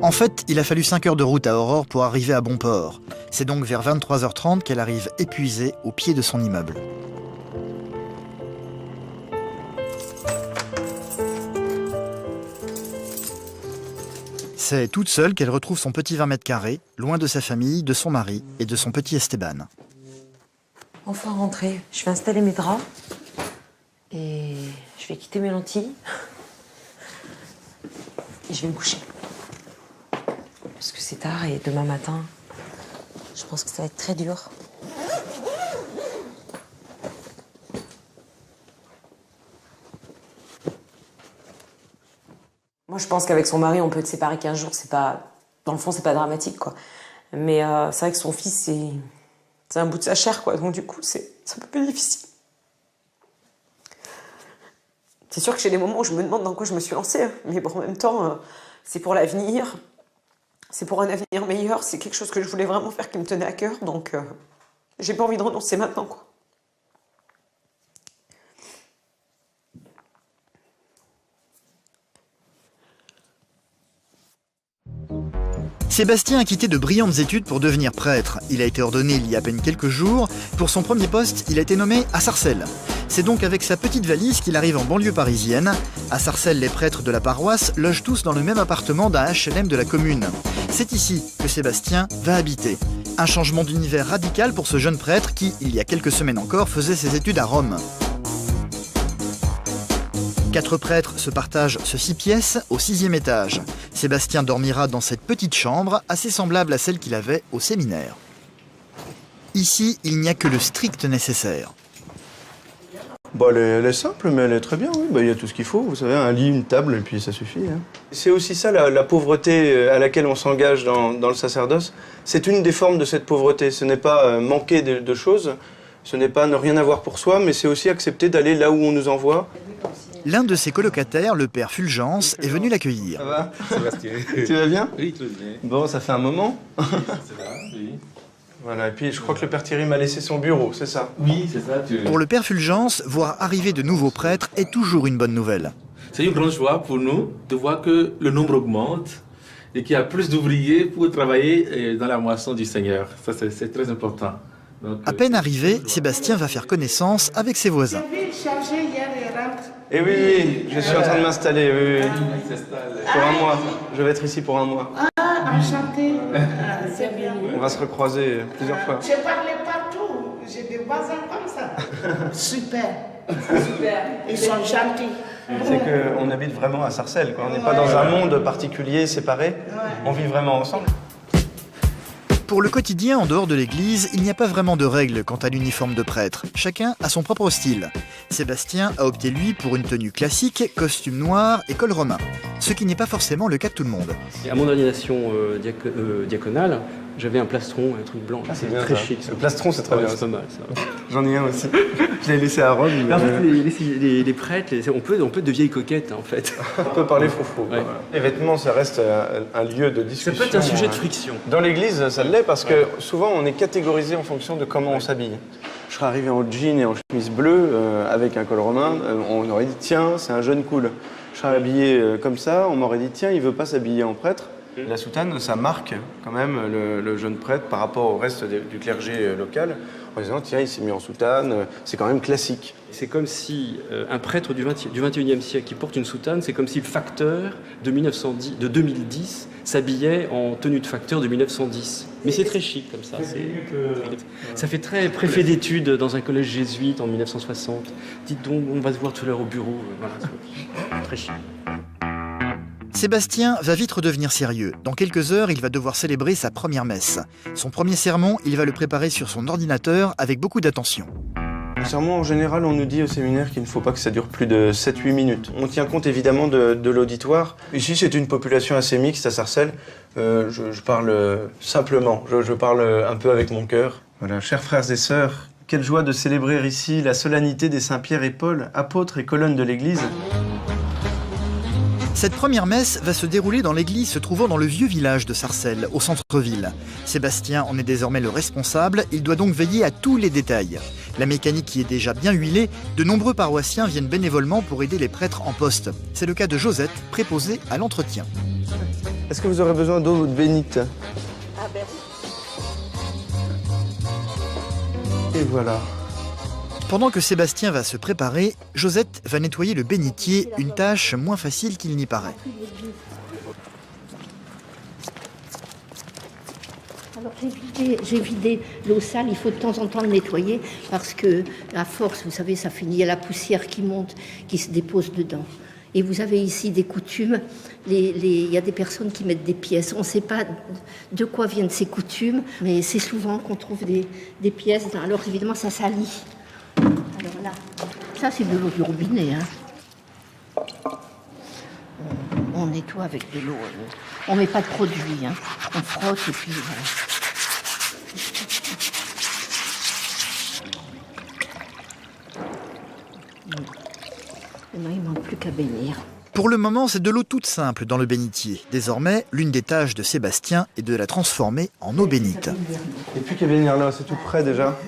En fait, il a fallu 5 heures de route à Aurore pour arriver à Bonport. C'est donc vers 23h30 qu'elle arrive épuisée au pied de son immeuble. C'est toute seule qu'elle retrouve son petit 20 mètres carrés, loin de sa famille, de son mari et de son petit Esteban. Enfin rentrée, je vais installer mes draps et je vais quitter mes lentilles et je vais me coucher. Parce que c'est tard et demain matin, je pense que ça va être très dur. Moi, je pense qu'avec son mari, on peut être séparés 15 jours. C'est pas, dans le fond, c'est pas dramatique, quoi. Mais c'est vrai que son fils, c'est un bout de sa chair, quoi. Donc du coup, c'est un peu plus difficile. C'est sûr que j'ai des moments où je me demande dans quoi je me suis lancée. Hein. Mais bon, en même temps, c'est pour l'avenir. C'est pour un avenir meilleur. C'est quelque chose que je voulais vraiment faire qui me tenait à cœur. Donc, j'ai pas envie de renoncer maintenant, quoi. Sébastien a quitté de brillantes études pour devenir prêtre. Il a été ordonné il y a à peine quelques jours. Pour son premier poste, il a été nommé à Sarcelles. C'est donc avec sa petite valise qu'il arrive en banlieue parisienne. À Sarcelles, les prêtres de la paroisse logent tous dans le même appartement d'un HLM de la commune. C'est ici que Sébastien va habiter. Un changement d'univers radical pour ce jeune prêtre qui, il y a quelques semaines encore, faisait ses études à Rome. 4 prêtres se partagent ce 6 pièces au 6e étage. Sébastien dormira dans cette petite chambre, assez semblable à celle qu'il avait au séminaire. Ici, il n'y a que le strict nécessaire. Bon, elle est simple, mais elle est très bien, oui. Il y a tout ce qu'il faut, vous savez, un lit, une table, et puis ça suffit. Hein. C'est aussi ça, la pauvreté à laquelle on s'engage dans le sacerdoce. C'est une des formes de cette pauvreté. Ce n'est pas manquer de choses, ce n'est pas ne rien avoir pour soi, mais c'est aussi accepter d'aller là où on nous envoie. L'un de ses colocataires, le père Fulgence, est venu l'accueillir. Ça va Sébastien. Tu vas bien? Oui, tout bien. Bon, ça fait un moment. C'est là, oui. Voilà, et puis je crois que le père Thierry m'a laissé son bureau, c'est ça? Oui, c'est ça. Pour le père Fulgence, voir arriver de nouveaux prêtres est toujours une bonne nouvelle. C'est une grande joie pour nous de voir que le nombre augmente et qu'il y a plus d'ouvriers pour travailler dans la moisson du Seigneur. Ça, c'est très important. Donc, à peine arrivé, Sébastien va faire connaissance avec ses voisins. Eh oui, je suis en train de m'installer, oui. Pour un mois. Je vais être ici pour un mois. Ah, enchanté. C'est bien. On va se recroiser plusieurs fois. Je parlais partout. J'ai des voisins comme ça. Super. Super. Ils sont gentils. C'est qu'on habite vraiment à Sarcelles, quoi. On n'est pas dans un monde particulier, séparé. On vit vraiment ensemble. Pour le quotidien en dehors de l'église, il n'y a pas vraiment de règles quant à l'uniforme de prêtre. Chacun a son propre style. Sébastien a opté lui pour une tenue classique, costume noir et col romain. Ce qui n'est pas forcément le cas de tout le monde. À mon ordination diaconale, j'avais un plastron, un truc blanc. C'est très chic. Le plastron, c'est très bien. C'est pas mal, ça. J'en ai un aussi. Je l'ai laissé à Rome. Mais... En fait, les prêtres, on peut être de vieilles coquettes, en fait. On peut parler froufrou. Ouais. Les vêtements, ça reste un lieu de discussion. Ça peut être un sujet de friction. Dans l'église, ça l'est parce que souvent, on est catégorisé en fonction de comment on s'habille. Je serais arrivé en jean et en chemise bleue avec un col romain, on aurait dit tiens, c'est un jeune cool. Je serais habillé comme ça, on m'aurait dit tiens, il veut pas s'habiller en prêtre. La soutane, ça marque quand même le jeune prêtre par rapport au reste du clergé local, en disant tiens, il s'est mis en soutane, c'est quand même classique. C'est comme si un prêtre du 21e siècle qui porte une soutane, c'est comme si le facteur de 2010 s'habillait en tenue de facteur de 1910. Mais c'est très chic comme ça. Ça fait très préfet d'études dans un collège jésuite en 1960. Dites donc, on va se voir tout à l'heure au bureau. Voilà, très chic. Sébastien va vite redevenir sérieux. Dans quelques heures, il va devoir célébrer sa première messe. Son premier sermon, il va le préparer sur son ordinateur avec beaucoup d'attention. Le sermon, en général, on nous dit au séminaire qu'il ne faut pas que ça dure plus de 7-8 minutes. On tient compte évidemment de l'auditoire. Ici, c'est une population assez mixte à Sarcelles. Je parle simplement, je parle un peu avec mon cœur. Voilà, chers frères et sœurs, quelle joie de célébrer ici la solennité des Saints Pierre et Paul, apôtres et colonnes de l'Église. Cette première messe va se dérouler dans l'église se trouvant dans le vieux village de Sarcelles, au centre-ville. Sébastien en est désormais le responsable, il doit donc veiller à tous les détails. La mécanique qui est déjà bien huilée, de nombreux paroissiens viennent bénévolement pour aider les prêtres en poste. C'est le cas de Josette, préposée à l'entretien. Est-ce que vous aurez besoin d'eau bénite? Ah ben oui. Et voilà. Pendant que Sébastien va se préparer, Josette va nettoyer le bénitier, une tâche moins facile qu'il n'y paraît. Alors j'ai vidé l'eau sale, il faut de temps en temps le nettoyer parce que à force, vous savez, ça finit, il y a la poussière qui monte, qui se dépose dedans. Et vous avez ici des coutumes, il y a des personnes qui mettent des pièces. On ne sait pas de quoi viennent ces coutumes, mais c'est souvent qu'on trouve des pièces. Alors évidemment, ça salit. Alors là, ça c'est de l'eau du robinet. Hein. On nettoie avec de l'eau. On ne met pas de produit. Hein. On frotte et puis voilà. Maintenant, il ne manque plus qu'à bénir. Pour le moment, c'est de l'eau toute simple dans le bénitier. Désormais, l'une des tâches de Sébastien est de la transformer en eau bénite. Il n'y a plus qu'à bénir là, c'est tout prêt déjà.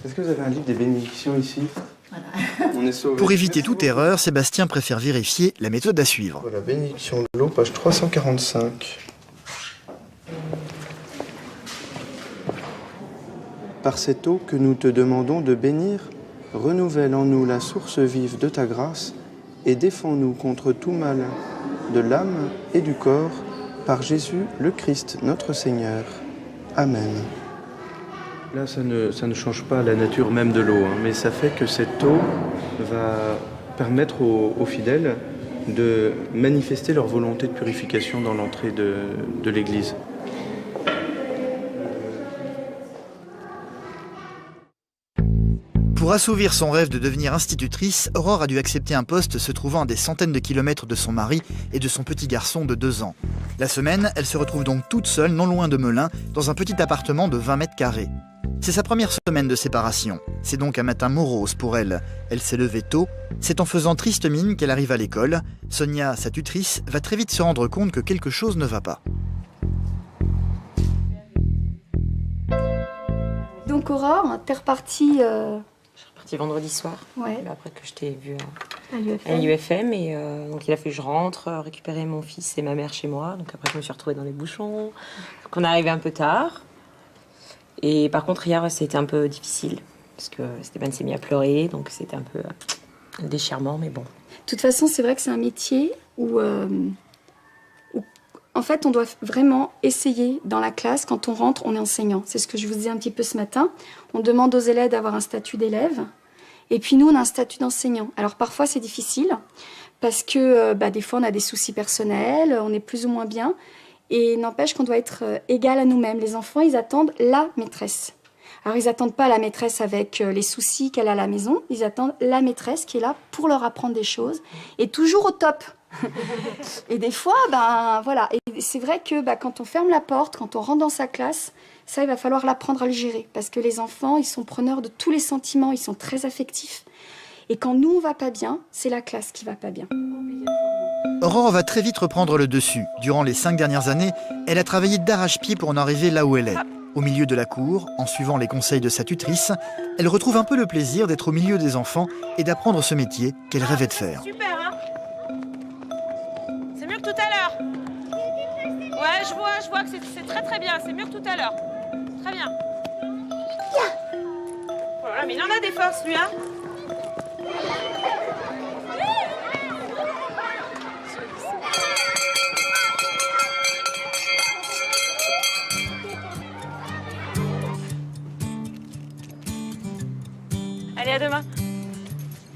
Est-ce que vous avez un livre des bénédictions ici? On est sauvés. Pour éviter toute erreur, Sébastien préfère vérifier la méthode à suivre. Voilà, bénédiction de l'eau, page 345. Par cette eau que nous te demandons de bénir, renouvelle en nous la source vive de ta grâce et défends-nous contre tout mal de l'âme et du corps, par Jésus le Christ notre Seigneur. Amen. Là, ça ne change pas la nature même de l'eau, hein, mais ça fait que cette eau va permettre aux fidèles de manifester leur volonté de purification dans l'entrée de l'église. Pour assouvir son rêve de devenir institutrice, Aurore a dû accepter un poste se trouvant à des centaines de kilomètres de son mari et de son petit garçon de 2 ans. La semaine, elle se retrouve donc toute seule, non loin de Melun, dans un petit appartement de 20 mètres carrés. C'est sa première semaine de séparation. C'est donc un matin morose pour elle. Elle s'est levée tôt. C'est en faisant triste mine qu'elle arrive à l'école. Sonia, sa tutrice, va très vite se rendre compte que quelque chose ne va pas. Donc Aurore, t'es repartie... Parti vendredi soir, ouais. Après que je t'ai vu à l'UFM. Et donc il a fallu que je rentre, récupérer mon fils et ma mère chez moi. Donc après je me suis retrouvée dans les bouchons. Donc on est arrivé un peu tard. Et par contre hier c'était un peu difficile. Parce que Stéphane s'est mis à pleurer. Donc c'était un peu un déchirement, mais bon. De toute façon c'est vrai que c'est un métier où en fait on doit vraiment essayer dans la classe. Quand on rentre, on est enseignant. C'est ce que je vous disais un petit peu ce matin. On demande aux élèves d'avoir un statut d'élève. Et puis nous, on a un statut d'enseignant. Alors parfois, c'est difficile parce que des fois, on a des soucis personnels, on est plus ou moins bien. Et n'empêche qu'on doit être égal à nous-mêmes. Les enfants, ils attendent la maîtresse. Alors, ils n'attendent pas la maîtresse avec les soucis qu'elle a à la maison. Ils attendent la maîtresse qui est là pour leur apprendre des choses. Et toujours au top. Et des fois, voilà. Et c'est vrai que quand on ferme la porte, quand on rentre dans sa classe, ça, il va falloir l'apprendre à le gérer. Parce que les enfants, ils sont preneurs de tous les sentiments, ils sont très affectifs. Et quand nous, on va pas bien, c'est la classe qui va pas bien. Aurore va très vite reprendre le dessus. Durant les 5 dernières années, elle a travaillé d'arrache-pied pour en arriver là où elle est. Au milieu de la cour, en suivant les conseils de sa tutrice, elle retrouve un peu le plaisir d'être au milieu des enfants et d'apprendre ce métier qu'elle rêvait de faire. Super, hein? C'est mieux que tout à l'heure. Ouais, je vois que c'est très très bien. C'est mieux que tout à l'heure. Très bien. Voilà, mais il en a des forces, lui, hein? Allez, à demain.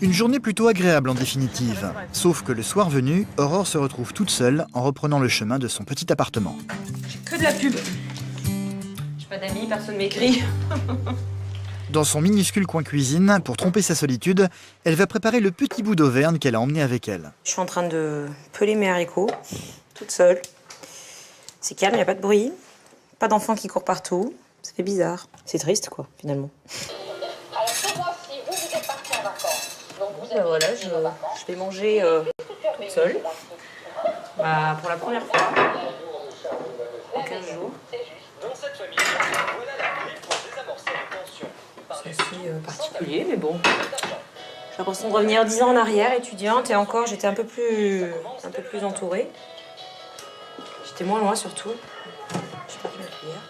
Une journée plutôt agréable en définitive. Sauf que le soir venu, Aurore se retrouve toute seule en reprenant le chemin de son petit appartement. J'ai que de la pub. J'ai pas d'amis, personne m'écrit. Dans son minuscule coin cuisine, pour tromper sa solitude, elle va préparer le petit bout d'Auvergne qu'elle a emmené avec elle. Je suis en train de peler mes haricots, toute seule. C'est calme, il n'y a pas de bruit. Pas d'enfants qui courent partout. Ça fait bizarre. C'est triste, quoi, finalement. Voilà, je vais manger toute seule. Pour la première fois. En 15 jours. C'est assez particulier, mais bon. J'ai l'impression de revenir 10 ans en arrière, étudiante, et encore, j'étais un peu plus entourée. J'étais moins loin, surtout. Je sais pas qui ma cuillère.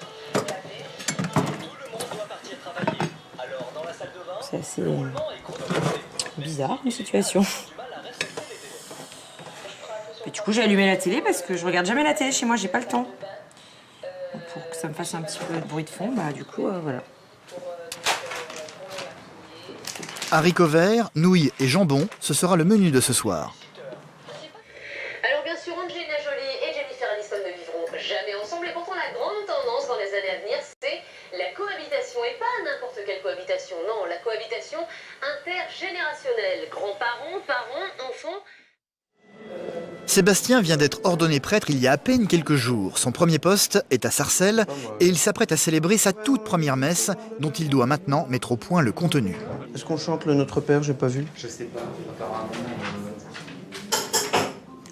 C'est assez bizarre, une situation. Et du coup, j'ai allumé la télé parce que je regarde jamais la télé chez moi, j'ai pas le temps. Donc, pour que ça me fasse un petit peu de bruit de fond, du coup, voilà. Haricots verts, nouilles et jambon, ce sera le menu de ce soir. Alors bien sûr, Angelina Jolie et Jennifer Aniston ne vivront jamais ensemble et pourtant la grande tendance dans les années à venir, c'est la cohabitation. Et pas n'importe quelle cohabitation, non, la cohabitation intergénérationnelle. Grands-parents, parents, enfants... Sébastien vient d'être ordonné prêtre il y a à peine quelques jours. Son premier poste est à Sarcelles et il s'apprête à célébrer sa toute première messe dont il doit maintenant mettre au point le contenu. Est-ce qu'on chante le Notre Père? J'ai pas vu. Je sais pas, apparemment.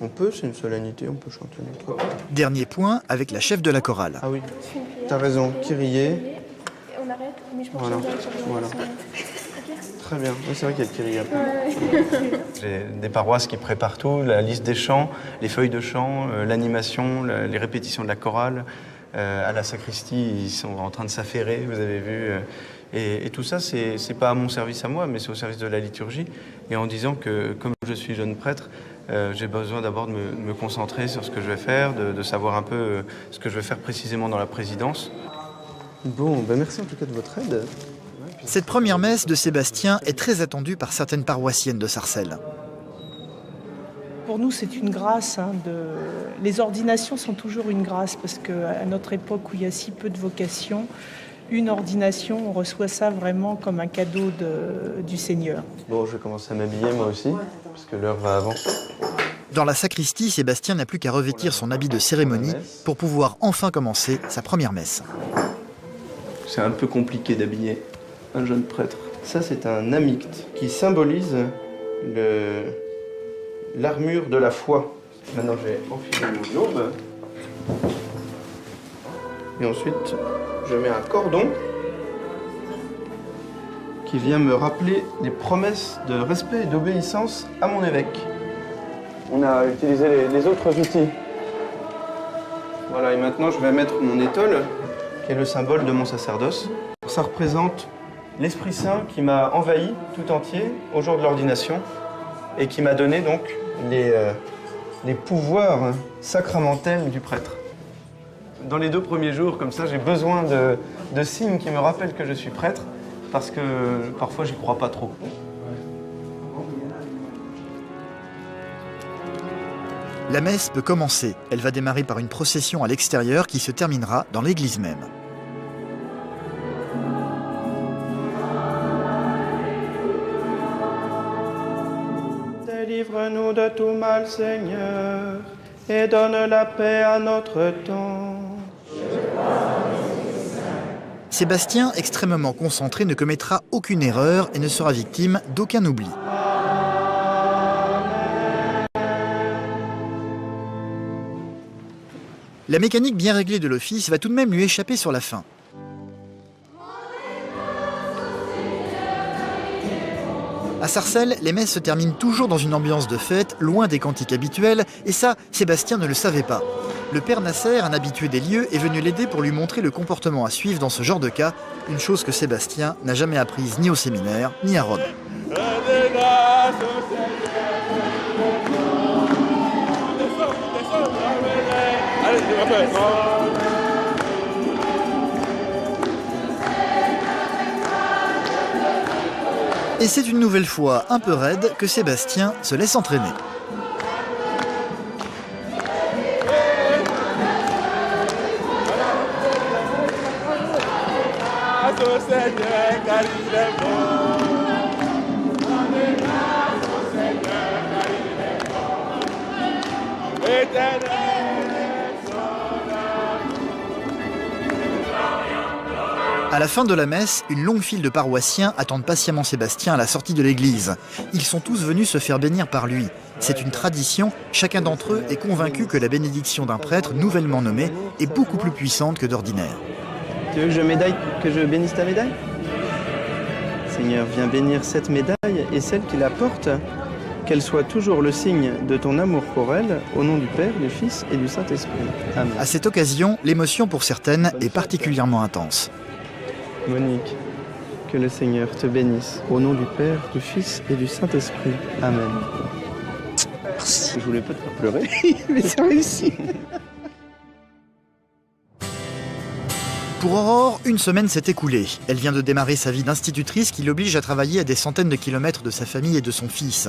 On peut, c'est une solennité, on peut chanter Notre Père. Dernier point avec la chef de la chorale. Ah oui, t'as raison, Kyrie. On arrête, mais je pense Voilà. Voilà. Très bien, oui, c'est vrai qu'il y a le Kyrie après. J'ai des paroisses qui préparent tout, la liste des chants, les feuilles de chant, l'animation, les répétitions de la chorale. À la sacristie, ils sont en train de s'affairer, vous avez vu. Et tout ça, c'est pas à mon service à moi, mais c'est au service de la liturgie. Et en disant que, comme je suis jeune prêtre, j'ai besoin d'abord de me concentrer sur ce que je vais faire, de savoir un peu ce que je vais faire précisément dans la présidence. Bon, merci en tout cas de votre aide. Cette première messe de Sébastien est très attendue par certaines paroissiennes de Sarcelles. pour nous, c'est une grâce. Les ordinations sont toujours une grâce parce qu'à notre époque où il y a si peu de vocations, une ordination, on reçoit ça vraiment comme un cadeau du Seigneur. Bon, je vais commencer à m'habiller moi aussi, parce que l'heure va avancer. Dans la sacristie, Sébastien n'a plus qu'à revêtir son habit de cérémonie pour pouvoir enfin commencer sa première messe. C'est un peu compliqué d'habiller un jeune prêtre. Ça, c'est un amicte qui symbolise l'armure de la foi. Maintenant, je vais enfiler une daube. Et ensuite, je mets un cordon qui vient me rappeler les promesses de respect et d'obéissance à mon évêque. On a utilisé les autres outils. Voilà, et maintenant, je vais mettre mon étole, qui est le symbole de mon sacerdoce. Ça représente l'Esprit Saint qui m'a envahi tout entier au jour de l'ordination et qui m'a donné donc les pouvoirs sacramentels du prêtre. Dans les 2 premiers jours, comme ça, j'ai besoin de signes qui me rappellent que je suis prêtre, parce que parfois, j'y crois pas trop. La messe peut commencer. Elle va démarrer par une procession à l'extérieur qui se terminera dans l'église même. Délivre-nous de tout mal, Seigneur, et donne la paix à notre temps. Sébastien, extrêmement concentré, ne commettra aucune erreur et ne sera victime d'aucun oubli. La mécanique bien réglée de l'office va tout de même lui échapper sur la fin. À Sarcelles, les messes se terminent toujours dans une ambiance de fête, loin des cantiques habituels, et ça, Sébastien ne le savait pas. Le père Nasser, un habitué des lieux, est venu l'aider pour lui montrer le comportement à suivre dans ce genre de cas, une chose que Sébastien n'a jamais apprise ni au séminaire, ni à Rome. Et c'est une nouvelle fois un peu raide que Sébastien se laisse entraîner. À la fin de la messe, une longue file de paroissiens attendent patiemment Sébastien à la sortie de l'église. Ils sont tous venus se faire bénir par lui. C'est une tradition, chacun d'entre eux est convaincu que la bénédiction d'un prêtre nouvellement nommé est beaucoup plus puissante que d'ordinaire. Tu veux que je bénisse ta médaille? Seigneur, viens bénir cette médaille et celle qui la porte, qu'elle soit toujours le signe de ton amour pour elle, au nom du Père, du Fils et du Saint-Esprit. Amen. À cette occasion, l'émotion pour certaines est particulièrement intense. Monique, que le Seigneur te bénisse, au nom du Père, du Fils et du Saint-Esprit. Amen. Merci. Je voulais pas te faire pleurer, mais c'est réussi. Pour Aurore, une semaine s'est écoulée. Elle vient de démarrer sa vie d'institutrice qui l'oblige à travailler à des centaines de kilomètres de sa famille et de son fils.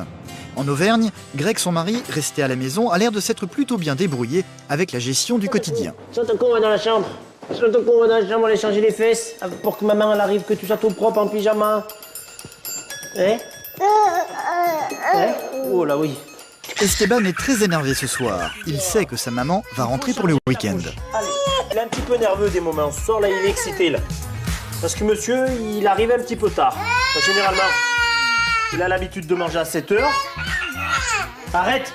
En Auvergne, Greg, son mari, resté à la maison, a l'air de s'être plutôt bien débrouillé avec la gestion du quotidien. Saute qu'on va dans la chambre. Saute qu'on va dans la chambre aller changer les fesses pour que maman elle arrive, que tu sois tout propre en pyjama. Hein? Oh là oui. Esteban est très énervé ce soir. Il sait que sa maman va rentrer pour le week-end. Allez, il est un petit peu nerveux des moments. Ce soir là, il est excité là. Parce que monsieur, il arrive un petit peu tard. Enfin, généralement, il a l'habitude de manger à 7h. Arrête!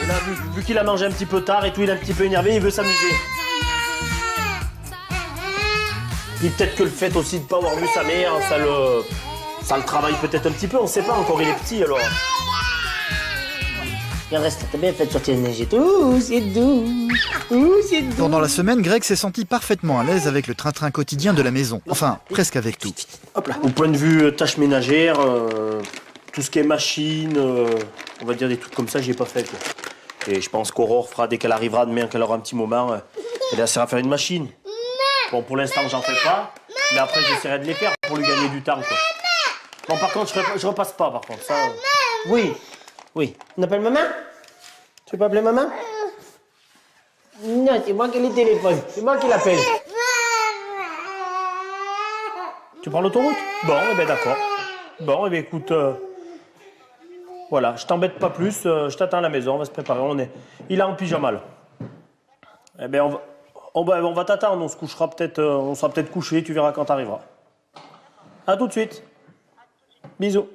Et là, vu qu'il a mangé un petit peu tard et tout, il est un petit peu énervé, il veut s'amuser. Puis peut-être que le fait aussi de ne pas avoir vu sa mère, ça le travaille peut-être un petit peu, on ne sait pas encore, il est petit alors. Viens, reste, t'as bien fait de sortir de neige et tout, c'est doux. C'est doux. Pendant la semaine, Greg s'est senti parfaitement à l'aise avec le train-train quotidien de la maison. Enfin, presque avec tout. Hop là. Au point de vue tâches ménagères, tout ce qui est machine, on va dire des trucs comme ça, j'y ai pas fait quoi. Et je pense qu'Aurore fera, dès qu'elle arrivera demain, qu'elle aura un petit moment, elle essaiera de faire une machine. Bon, pour l'instant, j'en fais pas, mais après, j'essaierai de les faire pour lui gagner du temps, quoi. Non, par contre, je repasse pas, par contre. Ça, oui. Oui. On appelle maman? Tu peux appeler maman? Non, c'est moi qui ai le téléphone. C'est moi qui l'appelle. Tu prends l'autoroute? Bon, eh ben d'accord. Bon, eh ben écoute, voilà, je t'embête pas plus, je t'attends à la maison, on va se préparer. Il est en pyjama là. Eh ben on va t'attendre, on sera peut-être couché, tu verras quand t'arriveras. À tout de suite. Bisous.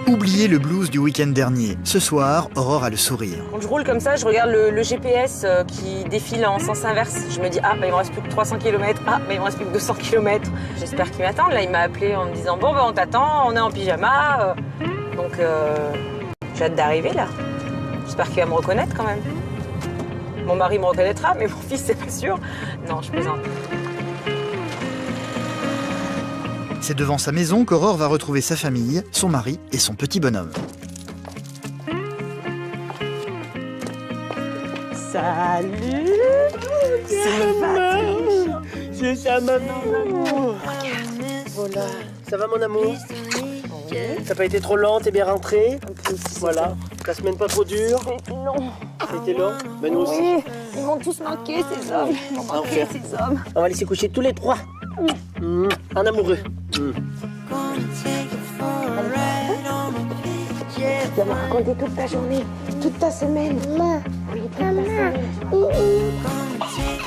Oubliez le blues du week-end dernier. Ce soir, Aurore a le sourire. Quand je roule comme ça, je regarde le GPS qui défile en sens inverse. Je me dis, ah, bah, il me reste plus que 300 km. Ah, bah, il me reste plus que 200 km. J'espère qu'il m'attend. Là, il m'a appelé en me disant, bon, bah, on t'attend, on est en pyjama. Donc, j'ai hâte d'arriver, là. J'espère qu'il va me reconnaître, quand même. Mon mari me reconnaîtra, mais mon fils, c'est pas sûr. Non, je plaisante. C'est devant sa maison qu'Aurore va retrouver sa famille, son mari et son petit bonhomme. Salut! C'est maman! C'est sa maman! Voilà. Ça va mon amour? T'as pas été trop lent, t'es bien rentrée? Voilà. Ta semaine pas trop dure? Non. C'était long? Ben nous aussi. Oui, ils m'ont tous manqué, ces hommes. Ils m'ont manqué, ces hommes. On va aller se coucher tous les trois. En amoureux. Tu vas me raconter toute ta journée, toute ta semaine. Oui, toute ta semaine.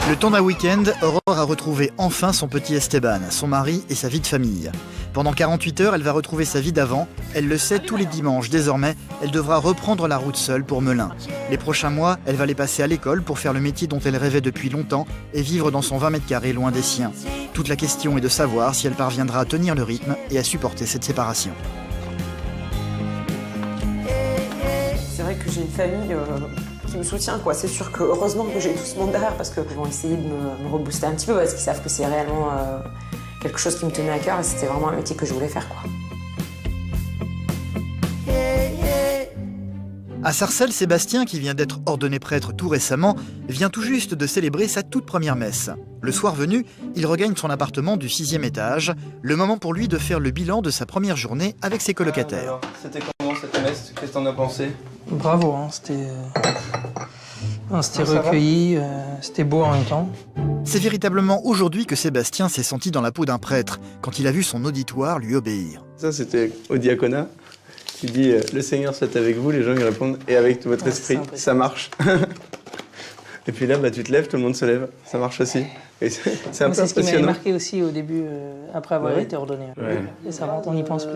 Le temps d'un week-end, Aurore a retrouvé enfin son petit Esteban, son mari et sa vie de famille. Pendant 48 heures, elle va retrouver sa vie d'avant. Elle le sait, tous les dimanches, désormais, elle devra reprendre la route seule pour Melun. Les prochains mois, elle va les passer à l'école pour faire le métier dont elle rêvait depuis longtemps et vivre dans son 20 mètres carrés loin des siens. Toute la question est de savoir si elle parviendra à tenir le rythme et à supporter cette séparation. C'est vrai que j'ai une famille qui me soutient, quoi. C'est sûr que heureusement que j'ai tout ce monde derrière parce qu'ils vont essayer de me rebooster un petit peu parce qu'ils savent que c'est réellement quelque chose qui me tenait à cœur et c'était vraiment un métier que je voulais faire, quoi. À Sarcelles, Sébastien, qui vient d'être ordonné prêtre tout récemment, vient tout juste de célébrer sa toute première messe. Le soir venu, il regagne son appartement du 6e étage, le moment pour lui de faire le bilan de sa première journée avec ses colocataires. Alors, c'était comment cette messe? Qu'est-ce que t'en as pensé? Bravo, hein, c'était recueilli, c'était beau en même temps. C'est véritablement aujourd'hui que Sébastien s'est senti dans la peau d'un prêtre, quand il a vu son auditoire lui obéir. Ça, c'était au diaconat. Tu dis « Le Seigneur soit avec vous », les gens ils répondent « Et avec tout votre esprit, ça marche ». Et puis là, bah, tu te lèves, tout le monde se lève, ça marche aussi. Et c'est un peu impressionnant. C'est ce qui m'avait marqué aussi au début, après avoir été ordonné. Ouais. Et ça rentre, on n'y pense plus.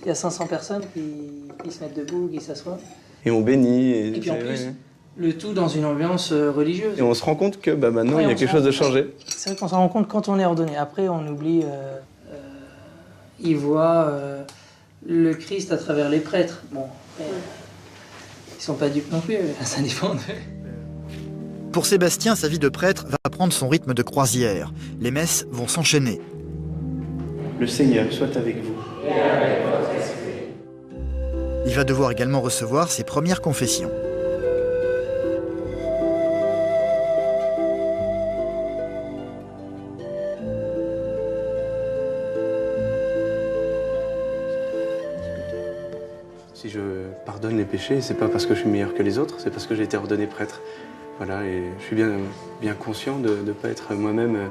Il y a 500 personnes qui se mettent debout, qui s'assoient. Et on bénit. Et puis en plus, le tout dans une ambiance religieuse. Et on se rend compte que bah, maintenant, il y a quelque chose de changé. C'est vrai qu'on s'en rend compte quand on est ordonné. Après, on oublie, il voit le Christ à travers les prêtres. Bon, ils sont pas dupes non plus, ça dépend d'eux. Pour Sébastien, sa vie de prêtre va prendre son rythme de croisière. Les messes vont s'enchaîner. Le Seigneur soit avec vous. Il va devoir également recevoir ses premières confessions. Si je pardonne les péchés, c'est pas parce que je suis meilleur que les autres, c'est parce que j'ai été ordonné prêtre. Voilà, et je suis bien conscient de ne pas être moi-même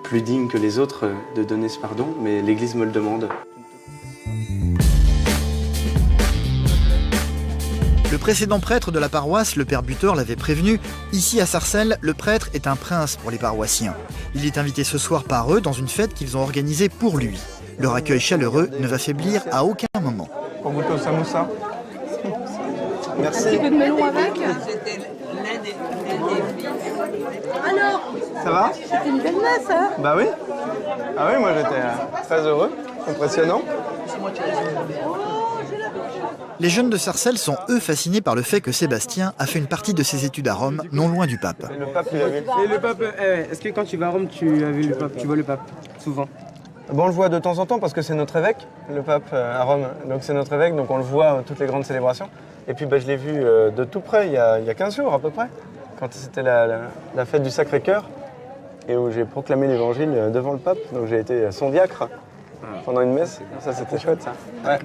plus digne que les autres de donner ce pardon, mais l'Église me le demande. Le précédent prêtre de la paroisse, le père Butor, l'avait prévenu. Ici à Sarcelles, le prêtre est un prince pour les paroissiens. Il est invité ce soir par eux dans une fête qu'ils ont organisée pour lui. Leur accueil chaleureux ne va faiblir à aucun moment. Pour goûter au samoussa. Merci. Un petit peu de melon avec. Alors, ça va? c'était une belle messe, hein? Bah oui. Ah oui, moi j'étais très heureux, impressionnant. Les jeunes de Sarcelles sont eux fascinés par le fait que Sébastien a fait une partie de ses études à Rome, non loin du pape. Et le pape, il a vu. Et le pape, est-ce que quand tu vas à Rome, tu as vu le pape? Tu vois le pape souvent? Bon, on le voit de temps en temps parce que c'est notre évêque, le pape à Rome. Donc c'est notre évêque, donc on le voit toutes les grandes célébrations. Et puis je l'ai vu de tout près, il y a 15 jours à peu près, quand c'était la fête du Sacré-Cœur, et où j'ai proclamé l'évangile devant le pape. Donc j'ai été son diacre pendant une messe. Ça, c'était chouette, ça. Ouais.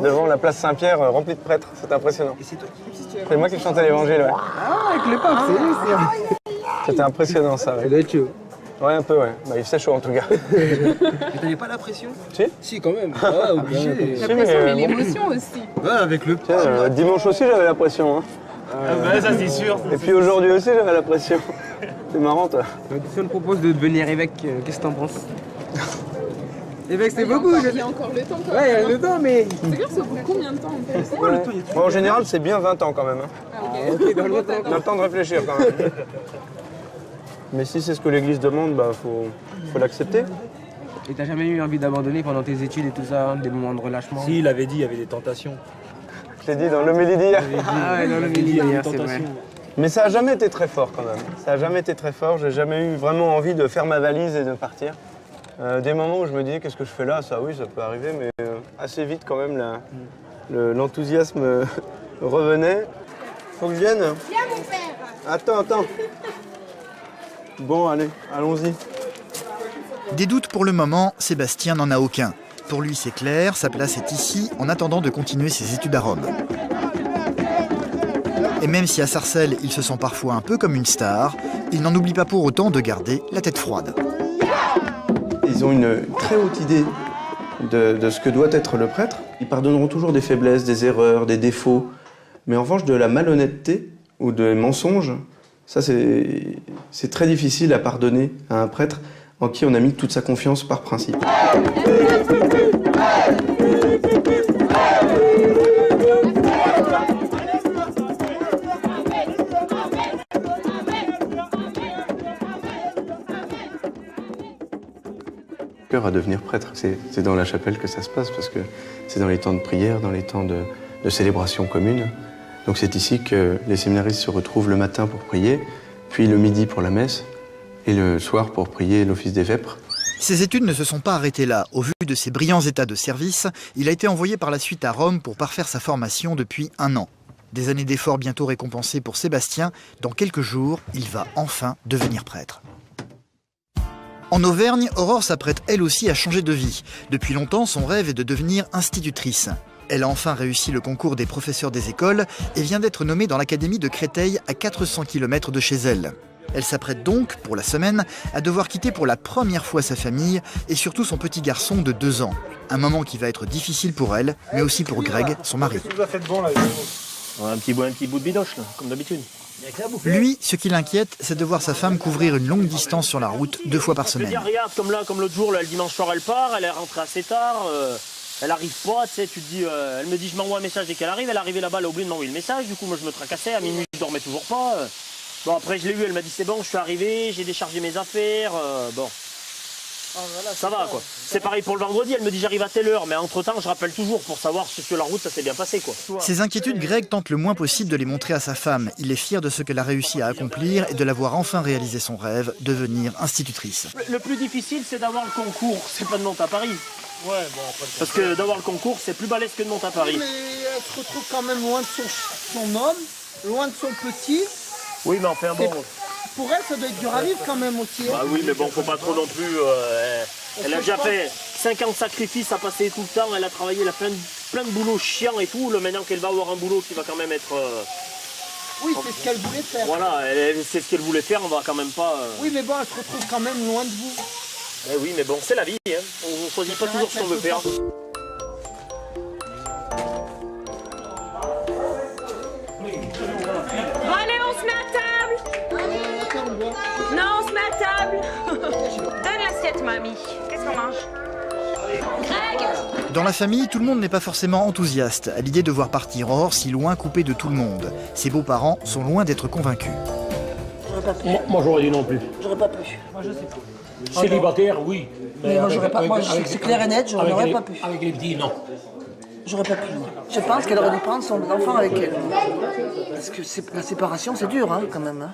devant la place Saint-Pierre remplie de prêtres. C'est impressionnant. C'est moi qui chantais l'évangile, ouais. Ah, avec le pape, c'est... C'était impressionnant, ça. Ça doit être chaud. Ouais, un peu, ouais. Bah, il faisait chaud, en tout cas. Mais t'avais pas la pression? Si, quand même. Ah, obligé. La pression, mais l'émotion aussi. Ouais, avec le pape. Dimanche aussi, j'avais la pression. Hein. Bah, ça, c'est sûr. Et puis aujourd'hui aussi, j'avais la pression. C'est marrant, toi. Si on te propose de devenir évêque, qu'est-ce que t'en penses? Évêque, c'est beaucoup. Il y a encore le temps, quand même. Ouais, il y a le temps, mais... C'est sûr, ça prend combien de temps, en fait? Ouais. Bon, en général, c'est bien 20 ans, quand même. Hein. Ah, ok, dans le temps. On a le temps de réfléchir, quand même. Mais si c'est ce que l'Église demande, bah, faut l'accepter. Et t'as jamais eu envie d'abandonner pendant tes études et tout ça, des moments de relâchement? Si, il avait dit, il y avait des tentations. Je l'ai dit dans l'homélie d'hier. Ah ouais, dans l'homélie d'hier, c'est vrai. Mais ça n'a jamais été très fort quand même. Ça n'a jamais été très fort. J'ai jamais eu vraiment envie de faire ma valise et de partir. Des moments où je me disais qu'est-ce que je fais là, ça oui, ça peut arriver, mais assez vite quand même l'enthousiasme revenait. Faut que je vienne. Viens mon père. Attends. Bon, allez, allons-y. Des doutes pour le moment, Sébastien n'en a aucun. Pour lui, c'est clair, sa place est ici, en attendant de continuer ses études à Rome. Et même si à Sarcelles, il se sent parfois un peu comme une star, il n'en oublie pas pour autant de garder la tête froide. Ils ont une très haute idée de ce que doit être le prêtre. Ils pardonneront toujours des faiblesses, des erreurs, des défauts. Mais en revanche, de la malhonnêteté ou des mensonges, ça c'est très difficile à pardonner à un prêtre en qui on a mis toute sa confiance par principe. À devenir prêtre, c'est dans la chapelle que ça se passe parce que c'est dans les temps de prière, dans les temps de célébration commune. Donc c'est ici que les séminaristes se retrouvent le matin pour prier, puis le midi pour la messe et le soir pour prier l'office des vêpres. Ses études ne se sont pas arrêtées là. Au vu de ses brillants états de service, il a été envoyé par la suite à Rome pour parfaire sa formation depuis 1 an. Des années d'efforts bientôt récompensées pour Sébastien. Dans quelques jours, il va enfin devenir prêtre. En Auvergne, Aurore s'apprête elle aussi à changer de vie. Depuis longtemps, son rêve est de devenir institutrice. Elle a enfin réussi le concours des professeurs des écoles et vient d'être nommée dans l'académie de Créteil à 400 km de chez elle. Elle s'apprête donc, pour la semaine, à devoir quitter pour la première fois sa famille et surtout son petit garçon de 2 ans. Un moment qui va être difficile pour elle, mais aussi pour Greg, son mari. Qu'est-ce que vous avez fait de bon là? Un petit bout de bidoche, là, comme d'habitude. Lui, ce qui l'inquiète, c'est de voir sa femme couvrir une longue distance sur la route 2 fois par semaine. Regarde, comme l'autre jour, là, le dimanche soir, elle part, elle est rentrée assez tard, elle arrive pas, tu sais, tu te dis, elle me dit, je m'envoie un message dès qu'elle arrive, elle est arrivée là-bas, elle a oublié de m'envoyer le message, du coup, moi, je me tracassais, à minuit, je dormais toujours pas. Bon, après, je l'ai eu, elle m'a dit, c'est bon, je suis arrivé, j'ai déchargé mes affaires, bon. Ah, voilà, ça va, quoi. C'est pareil pour le vendredi, elle me dit, j'arrive à telle heure, mais entre-temps, je rappelle toujours pour savoir si sur la route, ça s'est bien passé, quoi. Ses inquiétudes, Greg tente le moins possible de les montrer à sa femme. Il est fier de ce qu'elle a réussi à accomplir et de l'avoir enfin réalisé son rêve, devenir institutrice. Le plus difficile, c'est d'avoir le concours, c'est pas de monter à Paris. Ouais, bon, après, parce que d'avoir le concours, c'est plus balèze que de monter à Paris. Oui, mais elle se retrouve quand même loin de son homme, loin de son petit. Oui, mais enfin bon. Pour elle, ça doit être dur à vivre quand même aussi. Bah oui, mais bon, faut pas trop non plus. Elle a déjà fait 50 sacrifices à passer tout le temps. Elle a travaillé, elle a plein de boulots chiants et tout. Maintenant qu'elle va avoir un boulot qui va quand même être. Oui, c'est ce qu'elle voulait faire. Voilà, c'est ce qu'elle voulait faire. On va quand même pas. Oui, mais bon, elle se retrouve quand même loin de vous. Eh oui, mais bon, c'est la vie. Hein. On ne choisit pas toujours ce qu'on veut faire. Bon, allez, on se met à table. Non, on se met à table. Donne l'assiette, mamie. Qu'est-ce qu'on mange? Greg! Dans la famille, tout le monde n'est pas forcément enthousiaste à l'idée de voir partir Aurore si loin coupée de tout le monde. Ses beaux-parents sont loin d'être convaincus. J'aurais pas pu. Moi, j'aurais dit non plus. J'aurais pas pu. Moi, je sais pas. Célibataire, oui. Mais moi, j'aurais pas. Moi, c'est clair et net, j'aurais pas pu. Avec les petits, non. J'aurais pas pu. Je pense qu'elle aurait dû prendre son enfant avec elle. Parce que la séparation, c'est dur, hein, quand même. Hein.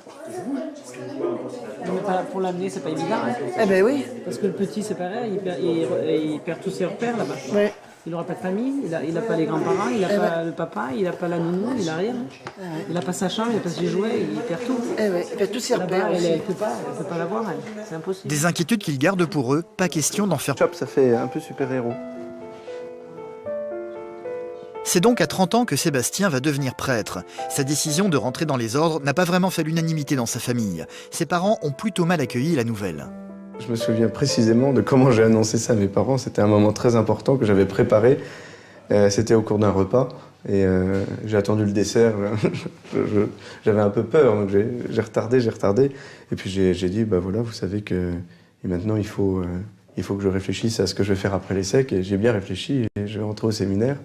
Mais pour l'amener, c'est pas évident. Hein. Eh ben oui. Parce que le petit, c'est pareil, il perd tous ses repères là-bas. Ouais. Il n'aura pas de famille, il n'a pas les grands-parents, il n'a pas le papa, il n'a pas la nounou, il n'a rien. Il n'a pas sa chambre, il n'a pas ses jouets, il perd tout. Eh ouais, il perd tous ses repères. Elle ne peut pas l'avoir, c'est impossible. Des inquiétudes qu'il garde pour eux, pas question d'en faire. Chop, ça fait un peu super-héros. C'est donc à 30 ans que Sébastien va devenir prêtre. Sa décision de rentrer dans les ordres n'a pas vraiment fait l'unanimité dans sa famille. Ses parents ont plutôt mal accueilli la nouvelle. Je me souviens précisément de comment j'ai annoncé ça à mes parents. C'était un moment très important que j'avais préparé. C'était au cours d'un repas et j'ai attendu le dessert. J'avais un peu peur, donc j'ai retardé. Et puis j'ai dit, bah voilà, vous savez que et maintenant il faut que je réfléchisse à ce que je vais faire après l'ESSEC. Et j'ai bien réfléchi et je vais rentrer au séminaire.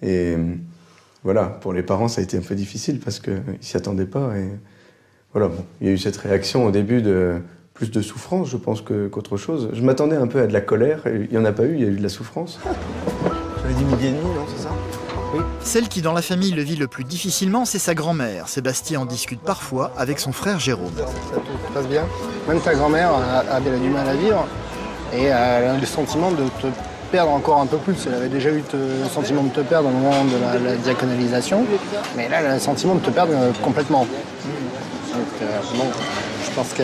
Et voilà, pour les parents, ça a été un peu difficile parce qu'ils ne s'y attendaient pas. Et voilà, bon, il y a eu cette réaction au début de plus de souffrance, je pense, qu'autre chose. Je m'attendais un peu à de la colère. Il n'y en a pas eu, il y a eu de la souffrance. J'avais dit 12h30, non, c'est ça? Oui. Celle qui, dans la famille, le vit le plus difficilement, c'est sa grand-mère. Sébastien en discute parfois avec son frère Jérôme. Ça se passe bien. Même ta grand-mère a du mal à vivre et elle a le sentiment de te perdre encore un peu plus. Elle avait déjà eu le sentiment de te perdre au moment de la diaconalisation, mais là, elle a le sentiment de te perdre complètement. Donc, bon, je pense que